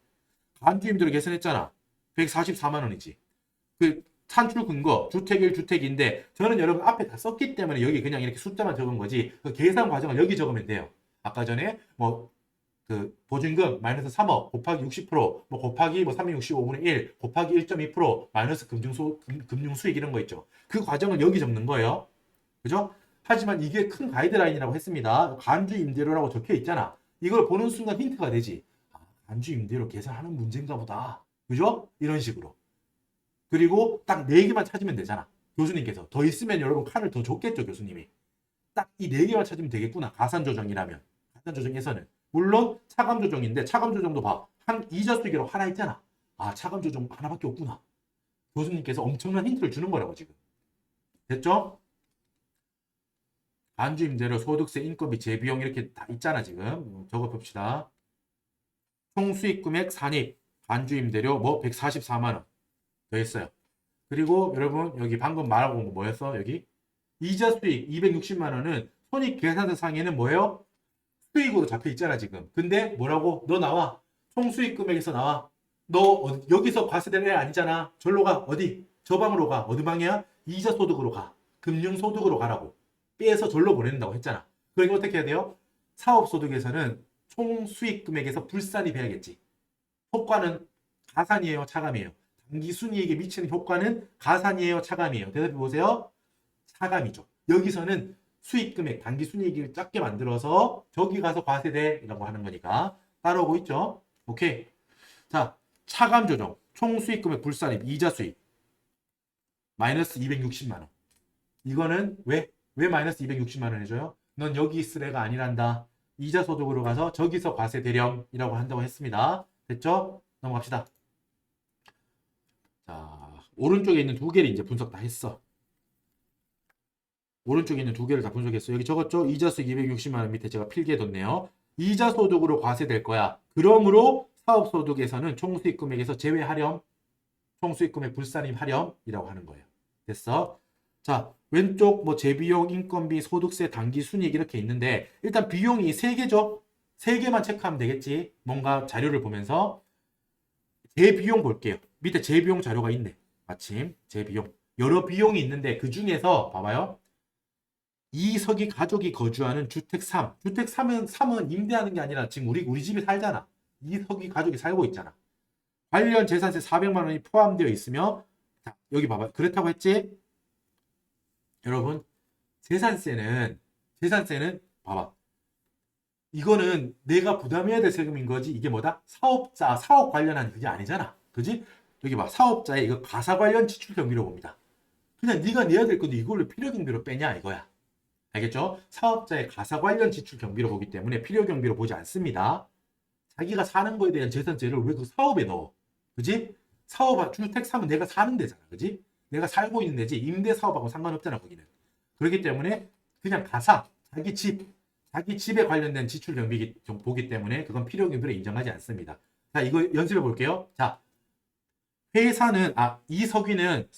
간주 임대료 계산했잖아. 144만 원이지. 그 산출 근거 주택 1 주택인데 저는 여러분 앞에 다 썼기 때문에 여기 그냥 이렇게 숫자만 적은 거지. 그 계산 과정을 여기 적으면 돼요. 아까 전에 뭐 그 보증금 마이너스 3억 곱하기 60%, 뭐 곱하기 뭐 365분의 1 곱하기 1.2% 마이너스 금융수익 이런 거 있죠. 그 과정을 여기 적는 거예요. 그죠? 하지만 이게 큰 가이드라인이라고 했습니다. 간주 임대료라고 적혀 있잖아. 이걸 보는 순간 힌트가 되지. 아, 간주 임대료 계산하는 문제인가 보다. 그죠? 이런 식으로. 그리고 딱 4개만 찾으면 되잖아. 교수님께서. 더 있으면 여러분 칸을 더 줬겠죠, 교수님이. 딱 이 4개만 찾으면 되겠구나. 가산 조정이라면. 가산 조정에서는. 물론 차감 조정인데 차감 조정도 봐. 한 이자 수익이라고 하나 있잖아. 아, 차감 조정 하나밖에 없구나. 교수님께서 엄청난 힌트를 주는 거라고 지금. 됐죠? 간주 임대료, 소득세, 인건비, 재비용 이렇게 다 있잖아 지금. 적어 봅시다. 총 수익 금액 산입, 간주 임대료 뭐 144만 원 더 있어요. 그리고 여러분 여기 방금 말하고 온 거 뭐였어? 여기 이자 수익 260만 원은 손익 계산서 상에는 뭐예요? 수익으로 잡혀 있잖아 지금. 근데 뭐라고? 너 나와. 총 수익 금액에서 나와. 너 여기서 과세될 애 아니잖아. 절로 가. 어디? 저 방으로 가. 어디 방이야? 이자 소득으로 가. 금융 소득으로 가라고. 빼서 절로 보낸다고 했잖아. 그러니까 어떻게 해야 돼요? 사업 소득에서는 총 수익 금액에서 불산입해야겠지. 효과는 가산이에요, 차감이에요? 단기 순이익에 미치는 효과는 가산이에요, 차감이에요? 대답해 보세요. 차감이죠. 여기서는 수익 금액, 단기 순이익을 작게 만들어서 저기 가서 과세돼라고 하는 거니까 따라오고 있죠. 오케이. 자, 차감 조정, 총 수익 금액 불산입, 이자 수익 마이너스 260만 원. 이거는 왜 마이너스 260만 원 해줘요? 넌 여기 있을 애가 아니란다. 이자 소득으로 가서 저기서 과세 대령이라고 한다고 했습니다. 됐죠? 넘어갑시다. 자, 오른쪽에 있는 2개를 이제 분석 다 했어. 오른쪽에 있는 2개를 다 분석했어. 여기 적었죠? 이자 수익 260만 원 밑에 제가 필기해뒀네요. 이자 소득으로 과세될 거야. 그러므로 사업소득에서는 총수익 금액에서 제외하렴. 총수익 금액 불산입 하렴이라고 하는 거예요. 됐어? 자, 왼쪽 뭐 재비용, 인건비, 소득세, 단기 순이익 이렇게 있는데 일단 비용이 3개죠? 3개만 체크하면 되겠지? 뭔가 자료를 보면서 재비용 볼게요. 밑에 재비용 자료가 있네. 마침 재비용. 여러 비용이 있는데 그 중에서 봐봐요. 이석이 가족이 거주하는 주택 3. 주택 3은 임대하는 게 아니라 지금 우리 집에 살잖아. 이석이 가족이 살고 있잖아. 관련 재산세 400만 원이 포함되어 있으며 자, 여기 봐봐. 그렇다고 했지? 여러분 재산세는 봐봐. 이거는 내가 부담해야 될 세금인 거지. 이게 뭐다? 사업자, 사업 관련한 그게 아니잖아. 그지? 여기 봐. 사업자의 이거 가사 관련 지출 경비로 봅니다. 그냥 네가 내야 될 건데 이걸로 필요 경비로 빼냐 이거야. 알겠죠? 사업자의 가사 관련 지출 경비로 보기 때문에 필요 경비로 보지 않습니다. 자기가 사는 거에 대한 재산세를 왜 그 사업에 넣어? 그지? 주택 사면 내가 사는 데잖아. 그지? 내가 살고 있는 데지 임대 사업하고 상관없잖아 거기는. 그렇기 때문에 그냥 가사, 자기 집에 관련된 지출 경비 보기 때문에 그건 필요 경비로 인정하지 않습니다. 자, 이거 연습해 볼게요. 자, 회사는 이석이는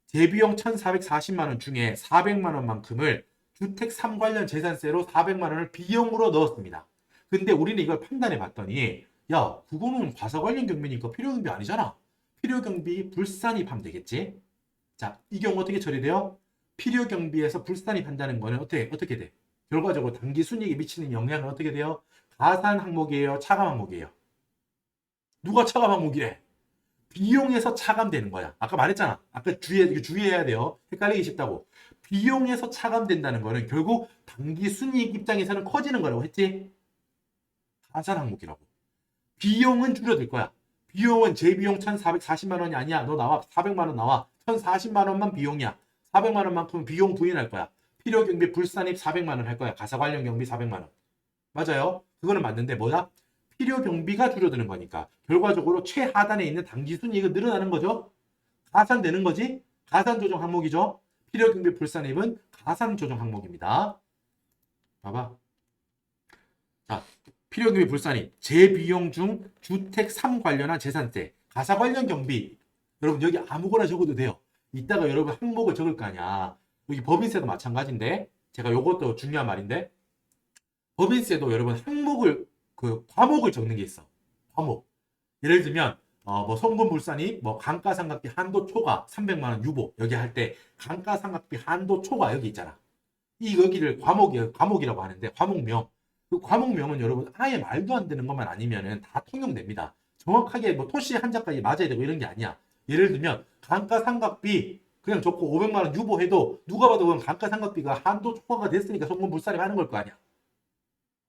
재비용 1,440만 원 중에 400만 원만큼을 주택 3 관련 재산세로 400만 원을 비용으로 넣었습니다. 근데 우리는 이걸 판단해 봤더니 야, 그거는 과세 관련 경비니까 필요경비 아니잖아. 필요경비 불산입하면 되겠지. 자, 이 경우 어떻게 처리돼요? 필요경비에서 불산입한다는 거는 어떻게 돼? 결과적으로 당기 순이익에 미치는 영향은 어떻게 돼요? 가산 항목이에요? 차감 항목이에요? 누가 차감 항목이래? 비용에서 차감되는 거야. 아까 말했잖아. 아까 주의해야 돼요. 헷갈리기 쉽다고. 비용에서 차감된다는 거는 결국 당기 순이익 입장에서는 커지는 거라고 했지? 가산 항목이라고. 비용은 줄어들 거야. 비용은 제 비용 1,440만 원이 아니야. 너 나와. 400만 원 나와. 1,040만 원만 비용이야. 400만 원만큼 비용 부인할 거야. 필요경비 불산입 400만 원 할 거야. 가사 관련 경비 400만 원. 맞아요. 그거는 맞는데 뭐야? 필요경비가 줄어드는 거니까 결과적으로 최하단에 있는 당기순이익은 늘어나는 거죠. 가산되는 거지. 가산조정 항목이죠. 필요경비 불산입은 가산조정 항목입니다. 봐봐. 자, 필요경비 불산입, 재비용 중 주택 3 관련한 재산세, 가사 관련 경비. 여러분 여기 아무거나 적어도 돼요. 이따가 여러분 항목을 적을 거 아니야. 여기 법인세도 마찬가지인데 제가 요것도 중요한 말인데 법인세도 여러분 항목을 과목을 적는 게 있어. 과목. 예를 들면 뭐 송금불산입, 뭐 감가상각비 한도 초과 300만 원 유보 여기 할 때 감가상각비 한도 초과 여기 있잖아. 이 여기를 과목이라고 하는데 과목명. 그 과목명은 여러분 아예 말도 안 되는 것만 아니면은 다 통용됩니다. 정확하게 뭐 토시 한자까지 맞아야 되고 이런 게 아니야. 예를 들면 감가상각비 그냥 적고 500만 원 유보해도 누가 봐도 그건 감가상각비가 한도 초과가 됐으니까 송금불산입 하는 걸 거 아니야.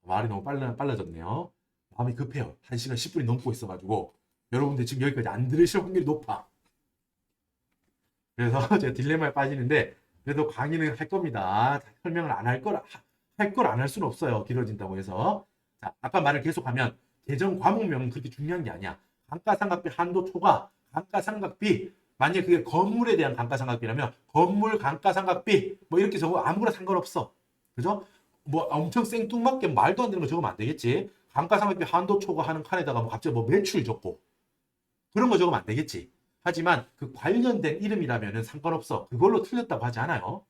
말이 너무 빨라졌네요. 마음이 급해요. 1시간 10분이 넘고 있어가지고 여러분들 지금 여기까지 안 들으실 확률이 높아. 그래서 제가 딜레마에 빠지는데 그래도 강의는 할 겁니다. 설명을 안 할 걸 안 할 수는 없어요. 길어진다고 해서. 자, 아까 말을 계속하면 재정 과목명은 그렇게 중요한 게 아니야. 감가상각비 한도 초과, 감가상각비 만약에 그게 건물에 대한 감가상각비라면 건물 감가상각비 뭐 이렇게 적어 아무거나 상관없어. 그죠? 뭐 엄청 생뚱맞게 말도 안 되는 거 적으면 안 되겠지. 감가상각비 한도 초과하는 칸에다가 뭐 갑자기 뭐 매출 적고 그런 거 적으면 안 되겠지. 하지만 그 관련된 이름이라면은 상관없어. 그걸로 틀렸다고 하지 않아요.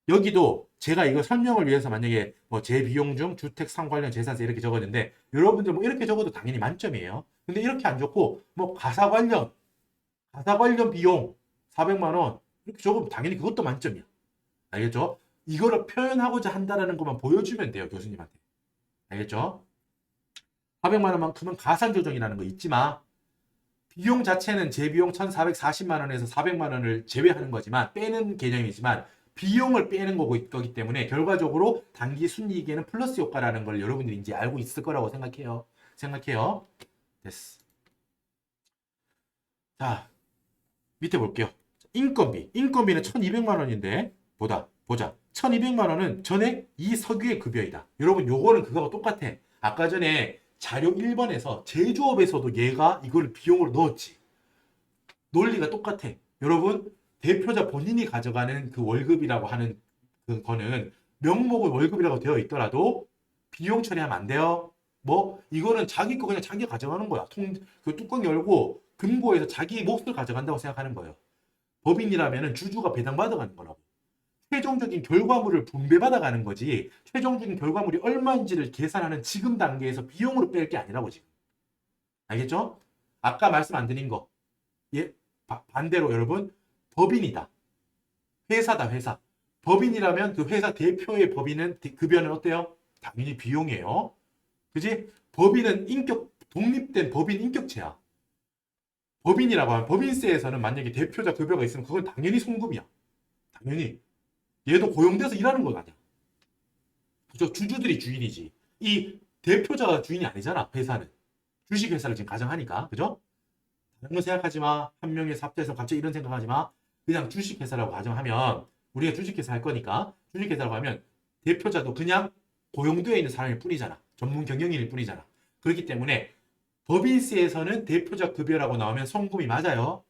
여기도 제가 이거 설명을 위해서 만약에 뭐 재비용 중 주택 상 관련 재산세 이렇게 적었는데 여러분들 뭐 이렇게 적어도 당연히 만점이에요. 근데 이렇게 안 적고 뭐 가사 관련 비용 400만 원 이렇게 적으면 당연히 그것도 만점이야. 알겠죠? 이거를 표현하고자 한다라는 것만 보여주면 돼요. 교수님한테. 알겠죠? 400만 원만큼은 가산 조정이라는 거 잊지 마. 비용 자체는 재비용 1,440만 원에서 400만 원을 제외하는 거지만 빼는 개념이지만 비용을 빼는 거기 때문에 결과적으로 단기 순이익에는 플러스 효과라는 걸 여러분들이 이제 알고 있을 거라고 생각해요. 됐어. 자, 밑에 볼게요. 인건비는 1,200만 원인데 보자. 1,200만 원은 전액 이 석유의 급여이다. 여러분 요거는 그거하고 똑같아. 아까 전에 자료 1번에서 제조업에서도 얘가 이걸 비용으로 넣었지. 논리가 똑같아. 여러분 대표자 본인이 가져가는 그 월급이라고 하는 그거는 명목은 월급이라고 되어 있더라도 비용 처리하면 안 돼요. 뭐 이거는 자기 거 그냥 자기가 가져가는 거야. 그 뚜껑 열고 금고에서 자기 몫을 가져간다고 생각하는 거예요. 법인이라면은 주주가 배당받아가는 거라고. 최종적인 결과물을 분배받아가는 거지 최종적인 결과물이 얼마인지를 계산하는 지금 단계에서 비용으로 뺄 게 아니라고 지금. 알겠죠? 아까 말씀 안 드린 거. 예, 반대로 여러분 법인이다. 회사다 회사. 법인이라면 그 회사 대표의 법인은 급여는 어때요? 당연히 비용이에요. 그지? 법인은 독립된 법인 인격체야. 법인이라고 하면 법인세에서는 만약에 대표자 급여가 있으면 그건 당연히 송금이야. 당연히. 얘도 고용돼서 일하는 거 아니야. 그죠? 주주들이 주인이지. 이 대표자가 주인이 아니잖아. 회사는. 주식회사를 지금 가정하니까. 그죠? 다른 거 생각하지 마. 한 명의 삽대에서 갑자기 이런 생각하지 마. 그냥 주식회사라고 가정하면 우리가 주식회사 할 거니까 주식회사라고 하면 대표자도 그냥 고용되어 있는 사람일 뿐이잖아. 전문 경영인일 뿐이잖아. 그렇기 때문에 법인세에서는 대표자 급여라고 나오면 송금이 맞아요.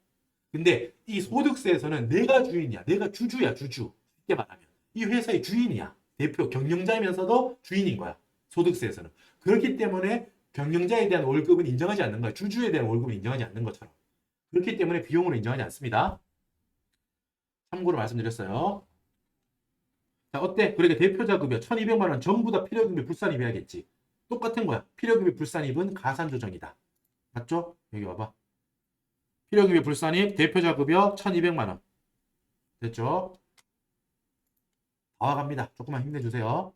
근데 이 소득세에서는 내가 주인이야. 내가 주주야. 주주. 쉽게 말하면. 이 회사의 주인이야. 대표 경영자이면서도 주인인 거야. 소득세에서는. 그렇기 때문에 경영자에 대한 월급은 인정하지 않는 거야. 주주에 대한 월급은 인정하지 않는 것처럼. 그렇기 때문에 비용으로 인정하지 않습니다. 참고로 말씀드렸어요. 자, 어때? 그러니까 대표자 급여 1200만 원 전부 다 필요금비 불산입해야겠지. 똑같은 거야. 필요금비 불산입은 가산조정이다. 맞죠? 여기 와봐. 필요금비 불산입 대표자 급여 1200만 원. 됐죠? 다 와갑니다. 조금만 힘내주세요.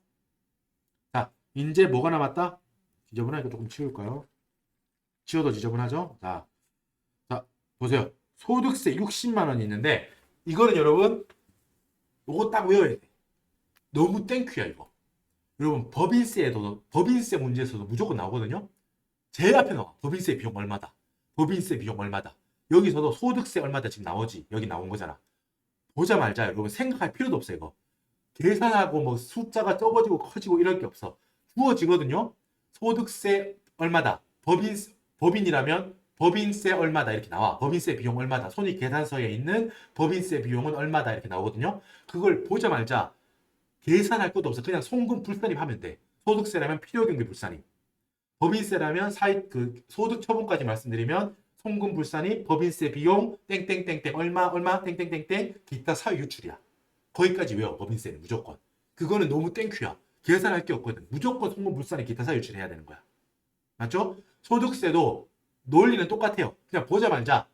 자, 이제 뭐가 남았다? 지저분하니까 조금 치울까요? 치워도 지저분하죠? 자, 보세요. 소득세 60만 원이 있는데 이거는 여러분 요거 딱 외워야 돼. 너무 땡큐야 이거. 여러분 법인세 문제에서도 무조건 나오거든요. 제일 앞에 나와. 법인세 비용 얼마다. 법인세 비용 얼마다. 여기서도 소득세 얼마다 지금 나오지. 여기 나온 거잖아. 보자마자 여러분 생각할 필요도 없어 이거. 계산하고 뭐 숫자가 적어지고 커지고 이럴 게 없어. 주어지거든요. 소득세 얼마다. 법인이라면 법인세 얼마다 이렇게 나와. 법인세 비용 얼마다. 손익계산서에 있는 법인세 비용은 얼마다 이렇게 나오거든요. 그걸 보자마자 계산할 것도 없어. 그냥 송금 불산입 하면 돼. 소득세라면 필요경비 불산입. 법인세라면 소득 처분까지 말씀드리면 송금 불산입, 법인세 비용 땡땡땡땡 얼마 땡땡땡땡 기타 사유 유출이야. 거기까지 외워. 법인세는 무조건. 그거는 너무 땡큐야. 계산할 게 없거든. 무조건 송금 불산입 기타 사유 유출해야 되는 거야. 맞죠? 소득세도 논리는 똑같아요. 그냥 보자마자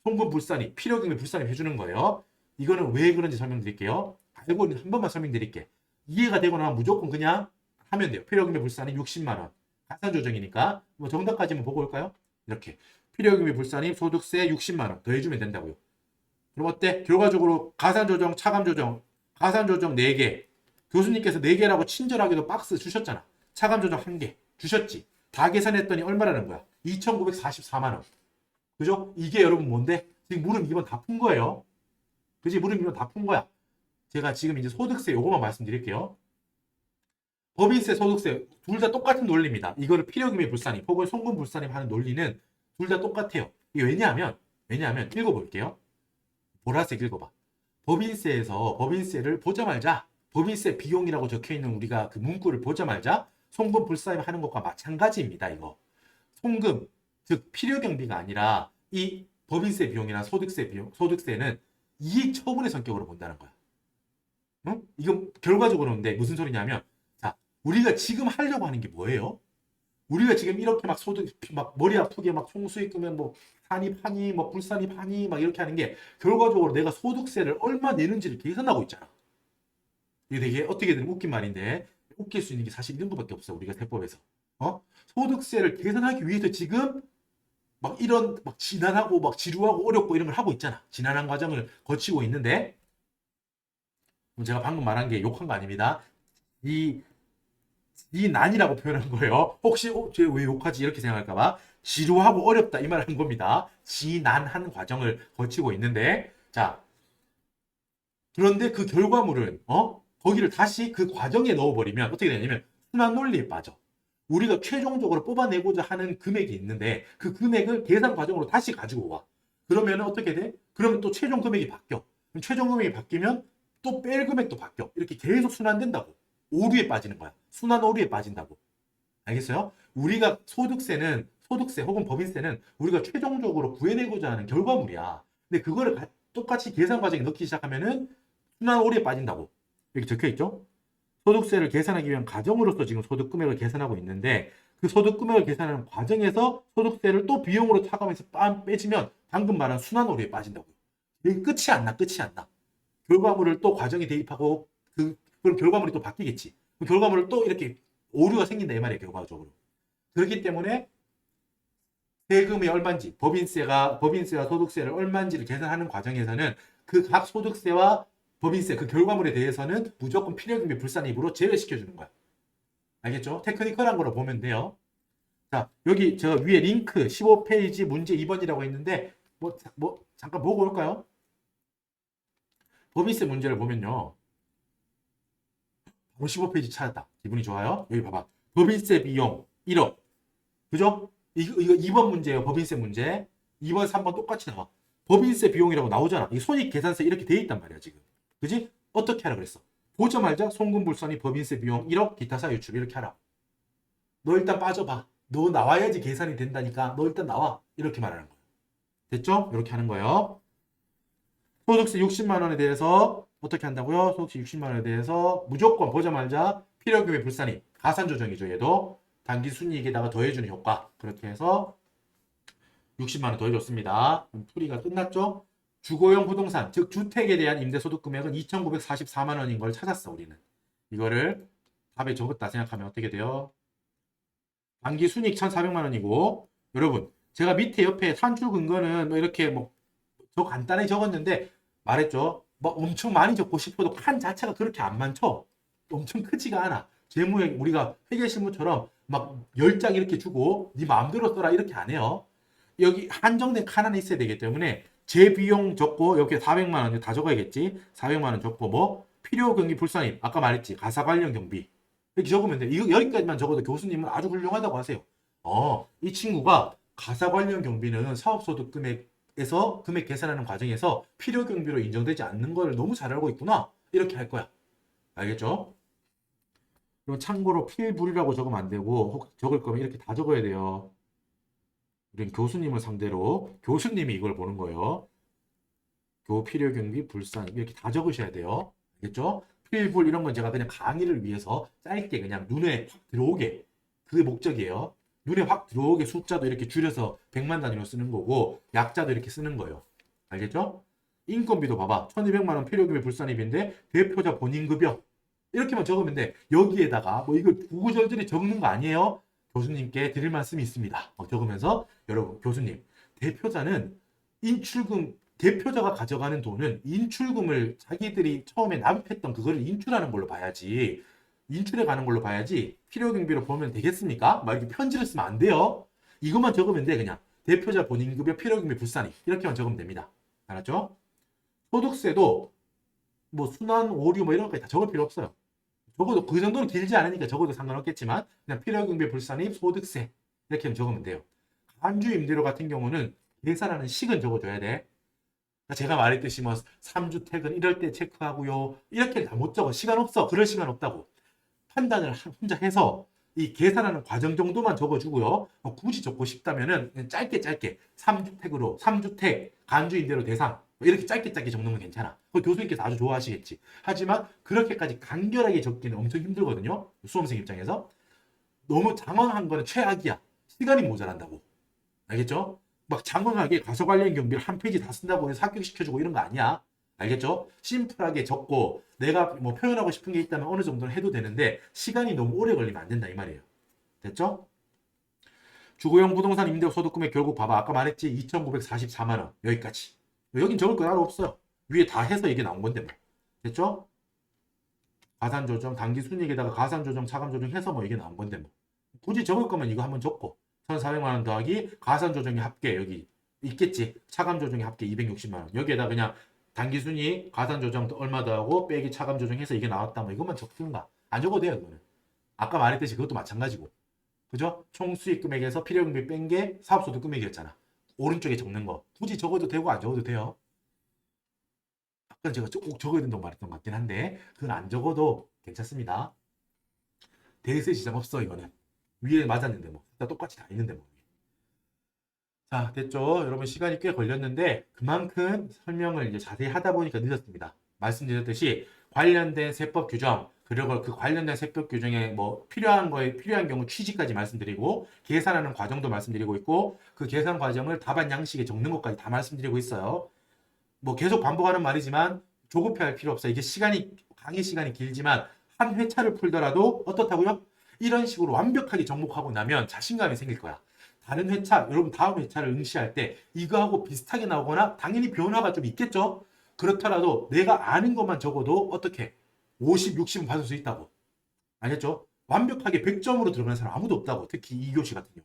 송금 불산입, 필요경비 불산입 해주는 거예요. 이거는 왜 그런지 설명드릴게요. 알고 한 번만 설명드릴게. 이해가 되고 나면 무조건 그냥 하면 돼요. 필요경비 불산입 60만 원. 가산 조정이니까 뭐 정답까지만 보고 올까요? 이렇게 필요경비 불산입 소득세 60만 원 더해주면 된다고요. 그럼 어때? 결과적으로 가산 조정, 차감 조정, 가산 조정 4개. 교수님께서 4개라고 친절하게도 박스 주셨잖아. 차감 조정 1개 주셨지. 다 계산했더니 얼마라는 거야? 2,944만 원. 그죠? 이게 여러분 뭔데? 지금 물음 2번 다 푼 거예요. 그지? 물음 2번 다 푼 거야. 제가 지금 이제 소득세 요거만 말씀드릴게요. 법인세, 소득세 둘 다 똑같은 논리입니다. 이거를 필요금의 불산입 혹은 송금 불산입 하는 논리는 둘 다 똑같아요. 이게 왜냐하면 읽어볼게요. 보라색 읽어봐. 법인세를 보자마자 법인세 비용이라고 적혀있는 우리가 그 문구를 보자마자 송금 불산입 하는 것과 마찬가지입니다. 이거 송금 즉 필요경비가 아니라 이 법인세 비용이나 소득세는 이익 처분의 성격으로 본다는 거야. 응? 이건 결과적으로인데 무슨 소리냐면 자 우리가 지금 하려고 하는 게 뭐예요? 우리가 지금 이렇게 막 막 머리 아프게 막 총수익 끄면 뭐 산입하니 뭐 불산입하니 막 이렇게 하는 게 결과적으로 내가 소득세를 얼마 내는지를 계산하고 있잖아. 이게 되게 어떻게든 웃긴 말인데 웃길 수 있는 게 사실 이런 것밖에 없어. 우리가 세법에서 소득세를 계산하기 위해서 지금 막 이런 막 지난하고 막 지루하고 어렵고 이런 걸 하고 있잖아. 지난한 과정을 거치고 있는데 제가 방금 말한 게 욕한 거 아닙니다. 이 난이라고 표현한 거예요. 혹시 쟤왜 욕하지 이렇게 생각할까봐 지루하고 어렵다 이 말을 한 겁니다. 지난한 과정을 거치고 있는데 자 그런데 그 결과물은 거기를 다시 그 과정에 넣어버리면 어떻게 되냐면 순환 논리에 빠져. 우리가 최종적으로 뽑아내고자 하는 금액이 있는데 그 금액을 계산 과정으로 다시 가지고 와. 그러면 어떻게 돼? 그러면 또 최종 금액이 바뀌어. 그럼 최종 금액이 바뀌면 또 뺄 금액도 바뀌어. 이렇게 계속 순환된다고. 오류에 빠지는 거야. 순환 오류에 빠진다고. 알겠어요? 우리가 소득세 혹은 법인세는 우리가 최종적으로 구해내고자 하는 결과물이야. 근데 그거를 똑같이 계산 과정에 넣기 시작하면은 순환 오류에 빠진다고. 이렇게 적혀 있죠? 소득세를 계산하기 위한 과정으로서 지금 소득 금액을 계산하고 있는데 그 소득 금액을 계산하는 과정에서 소득세를 또 비용으로 차감해서 빼지면 방금 말한 순환 오류에 빠진다고요. 이게 끝이 안 나. 결과물을 또 과정에 대입하고 그럼 결과물이 또 바뀌겠지. 그 결과물을 또 이렇게 오류가 생긴다 이 말이에요. 결과적으로. 그렇기 때문에 세금이 얼마인지 법인세와 소득세를 얼마인지를 계산하는 과정에서는 그 각 소득세와 법인세 그 결과물에 대해서는 무조건 필요경비 불산입으로 제외시켜주는 거야. 알겠죠? 테크니컬한 거로 보면 돼요. 자 여기 제가 위에 링크 15페이지 문제 2번이라고 했는데 뭐 잠깐 보고 올까요? 법인세 문제를 보면요. 15페이지 찾았다. 기분이 좋아요. 여기 봐봐. 법인세 비용 1억. 그죠? 이거 2번 문제예요. 법인세 문제. 2번, 3번 똑같이 나와. 법인세 비용이라고 나오잖아. 이 손익계산서 이렇게 돼 있단 말이야, 지금. 그지? 어떻게 하라 그랬어? 보자마자 송금불산이 법인세 비용 1억, 기타 사유 유출 이렇게 하라. 너 일단 빠져봐. 너 나와야지 계산이 된다니까. 너 일단 나와. 이렇게 말하는 거야. 됐죠? 이렇게 하는 거예요. 소득세 60만 원에 대해서 어떻게 한다고요? 소득세 60만 원에 대해서 무조건 보자마자 필요금의 불산입, 가산 조정이죠. 얘도 단기 순이익에다가 더해주는 효과. 그렇게 해서 60만 원 더해줬습니다. 그럼 풀이가 끝났죠? 주거용 부동산, 즉 주택에 대한 임대소득 금액은 2,944만 원인 걸 찾았어, 우리는. 이거를 답에 적었다 생각하면 어떻게 돼요? 단기 순이익 1,400만 원이고, 여러분, 제가 밑에 옆에 산출 근거는 뭐 이렇게 뭐 저 간단히 적었는데 말했죠. 뭐 엄청 많이 적고 싶어도 칸 자체가 그렇게 안 많죠. 엄청 크지가 않아. 재무에 우리가 회계실무처럼 막 10장 이렇게 주고 네 마음대로 써라 이렇게 안 해요. 여기 한정된 칸 하나 있어야 되기 때문에 제 비용 적고 여기 400만 원 다 적어야겠지. 400만 원 적고 뭐 필요 경비 불산입 아까 말했지. 가사 관련 경비 이렇게 적으면 돼. 이거 여기까지만 적어도 교수님은 아주 훌륭하다고 하세요. 이 친구가 가사 관련 경비는 사업소득 금액에서 금액 계산하는 과정에서 필요 경비로 인정되지 않는 걸 너무 잘 알고 있구나. 이렇게 할 거야. 알겠죠? 그리고 참고로 필불이라고 적으면 안 되고 혹 적을 거면 이렇게 다 적어야 돼요. 우린 교수님을 상대로 교수님이 이걸 보는 거예요. 필요 경비 불산 이렇게 다 적으셔야 돼요. 알겠죠? 필불 이런 건 제가 그냥 강의를 위해서 짧게 그냥 눈에 확 들어오게 그게 목적이에요. 눈에 확 들어오게 숫자도 이렇게 줄여서 100만 단위로 쓰는 거고 약자도 이렇게 쓰는 거예요. 알겠죠? 인건비도 봐봐. 1,200만 원 필요금의 불산입인데 대표자 본인급여 이렇게만 적으면 돼. 여기에다가 뭐 이거 구구절절히 적는 거 아니에요? 교수님께 드릴 말씀이 있습니다. 적으면서 여러분 교수님 대표자는 인출금 대표자가 가져가는 돈은 인출금을 자기들이 처음에 납입했던 그거를 인출하는 걸로 봐야지 인출해 가는 걸로 봐야지 필요경비로 보면 되겠습니까? 막 이렇게 편지를 쓰면 안 돼요. 이것만 적으면 돼 그냥 대표자 본인급여 필요경비 불산이 이렇게만 적으면 됩니다. 알았죠? 소득세도 뭐 순환 오류 뭐 이런 거까지 다 적을 필요 없어요. 적어도 그 정도는 길지 않으니까 적어도 상관없겠지만 그냥 필요경비 불산입 소득세 이렇게 적으면 돼요. 간주 임대료 같은 경우는 계산하는 식은 적어줘야 돼. 제가 말했듯이 뭐 3주택은 이럴 때 체크하고요. 이렇게 다 못 적어. 시간 없어. 그럴 시간 없다고. 판단을 혼자 해서 이 계산하는 과정 정도만 적어주고요. 굳이 적고 싶다면은 짧게 3주택으로 3주택 간주 임대료 대상 이렇게 짧게 적는 건 괜찮아. 교수님께서 아주 좋아하시겠지. 하지만 그렇게까지 간결하게 적기는 엄청 힘들거든요. 수험생 입장에서. 너무 장황한 거는 최악이야. 시간이 모자란다고. 알겠죠? 막 장황하게 가서 관련 경비를 한 페이지 다 쓴다고 해서 합격시켜주고 이런 거 아니야. 알겠죠? 심플하게 적고 내가 뭐 표현하고 싶은 게 있다면 어느 정도는 해도 되는데 시간이 너무 오래 걸리면 안 된다 이 말이에요. 됐죠? 주거용 부동산 임대 소득 금액 결국 봐봐. 아까 말했지 2,944만 원 여기까지. 여긴 적을 거 따로 없어요. 위에 다 해서 이게 나온 건데 뭐. 됐죠? 가산 조정, 단기 순이익에다가 가산 조정, 차감 조정 해서 뭐 이게 나온 건데 뭐. 굳이 적을 거면 이거 한번 적고 1,400만 원 더하기 가산 조정의 합계 여기 있겠지. 차감 조정의 합계 260만 원. 여기에다 그냥 단기 순이익, 가산 조정 얼마 더하고 빼기 차감 조정해서 이게 나왔다. 뭐 이것만 적든가. 안 적어도 돼요, 이거는. 아까 말했듯이 그것도 마찬가지고. 그죠? 총 수익 금액에서 필요금비 뺀 게 사업소득 금액이었잖아. 오른쪽에 적는 거. 굳이 적어도 되고 안 적어도 돼요. 아까 제가 꼭 적어야 된다고 말했던 것 같긴 한데 그건 안 적어도 괜찮습니다. 대세 지장 없어 이거는. 위에 맞았는데 뭐. 다 똑같이 다 있는데 뭐. 자, 됐죠? 여러분 시간이 꽤 걸렸는데 그만큼 설명을 이제 자세히 하다 보니까 늦었습니다. 말씀드렸듯이 관련된 세법 규정 그리고 그 관련된 세법 규정에 뭐 필요한 경우 취지까지 말씀드리고 계산하는 과정도 말씀드리고 있고 그 계산 과정을 답안 양식에 적는 것까지 다 말씀드리고 있어요. 뭐 계속 반복하는 말이지만 조급해할 필요 없어요. 이게 강의 시간이 길지만 한 회차를 풀더라도 어떻다고요? 이런 식으로 완벽하게 정복하고 나면 자신감이 생길 거야. 다른 회차, 여러분 다음 회차를 응시할 때 이거하고 비슷하게 나오거나 당연히 변화가 좀 있겠죠? 그렇더라도 내가 아는 것만 적어도 어떻게 50, 60은 받을 수 있다고. 알겠죠? 완벽하게 100점으로 들어가는 사람 아무도 없다고. 특히 2교시 같은 경우.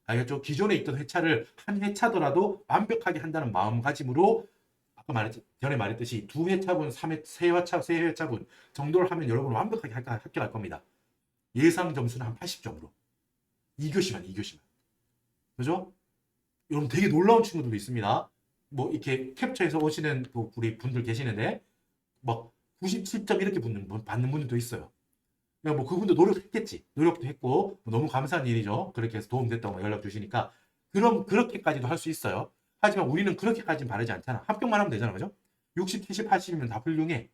알겠죠? 기존에 있던 회차를 한 회차더라도 완벽하게 한다는 마음가짐으로 아까 전에 말했듯이 두 회차분, 세 회차분 정도를 하면 여러분 완벽하게 합격할 겁니다. 예상 점수는 한 80점으로. 2교시만. 그죠? 여러분 되게 놀라운 친구들도 있습니다. 뭐 이렇게 캡처해서 오시는 우리 분들 계시는데 막 97점 이렇게 받는 분들도 있어요. 뭐 그분도 노력했겠지. 노력도 했고 뭐 너무 감사한 일이죠. 그렇게 해서 도움됐다고 연락 주시니까 그럼 그렇게까지도 할 수 있어요. 하지만 우리는 그렇게까지는 바라지 않잖아. 합격만 하면 되잖아. 그죠? 60, 70, 80이면 다 훌륭해.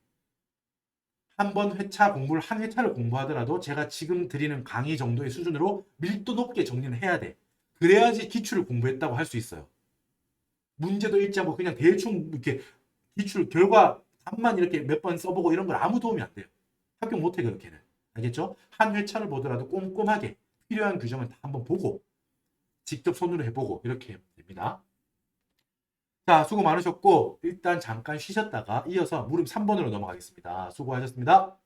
한 번 회차 공부를 한 회차를 공부하더라도 제가 지금 드리는 강의 정도의 수준으로 밀도 높게 정리를 해야 돼. 그래야지 기출을 공부했다고 할 수 있어요. 문제도 읽지 않고 그냥 대충 이렇게 기출 결과 답만 이렇게 몇 번 써보고 이런 건 아무 도움이 안 돼요. 합격 못해 그렇게는. 알겠죠? 한 회차를 보더라도 꼼꼼하게 필요한 규정을 다 한번 보고 직접 손으로 해보고 이렇게 하면 됩니다. 자, 수고 많으셨고 일단 잠깐 쉬셨다가 이어서 무릎 3번으로 넘어가겠습니다. 수고하셨습니다.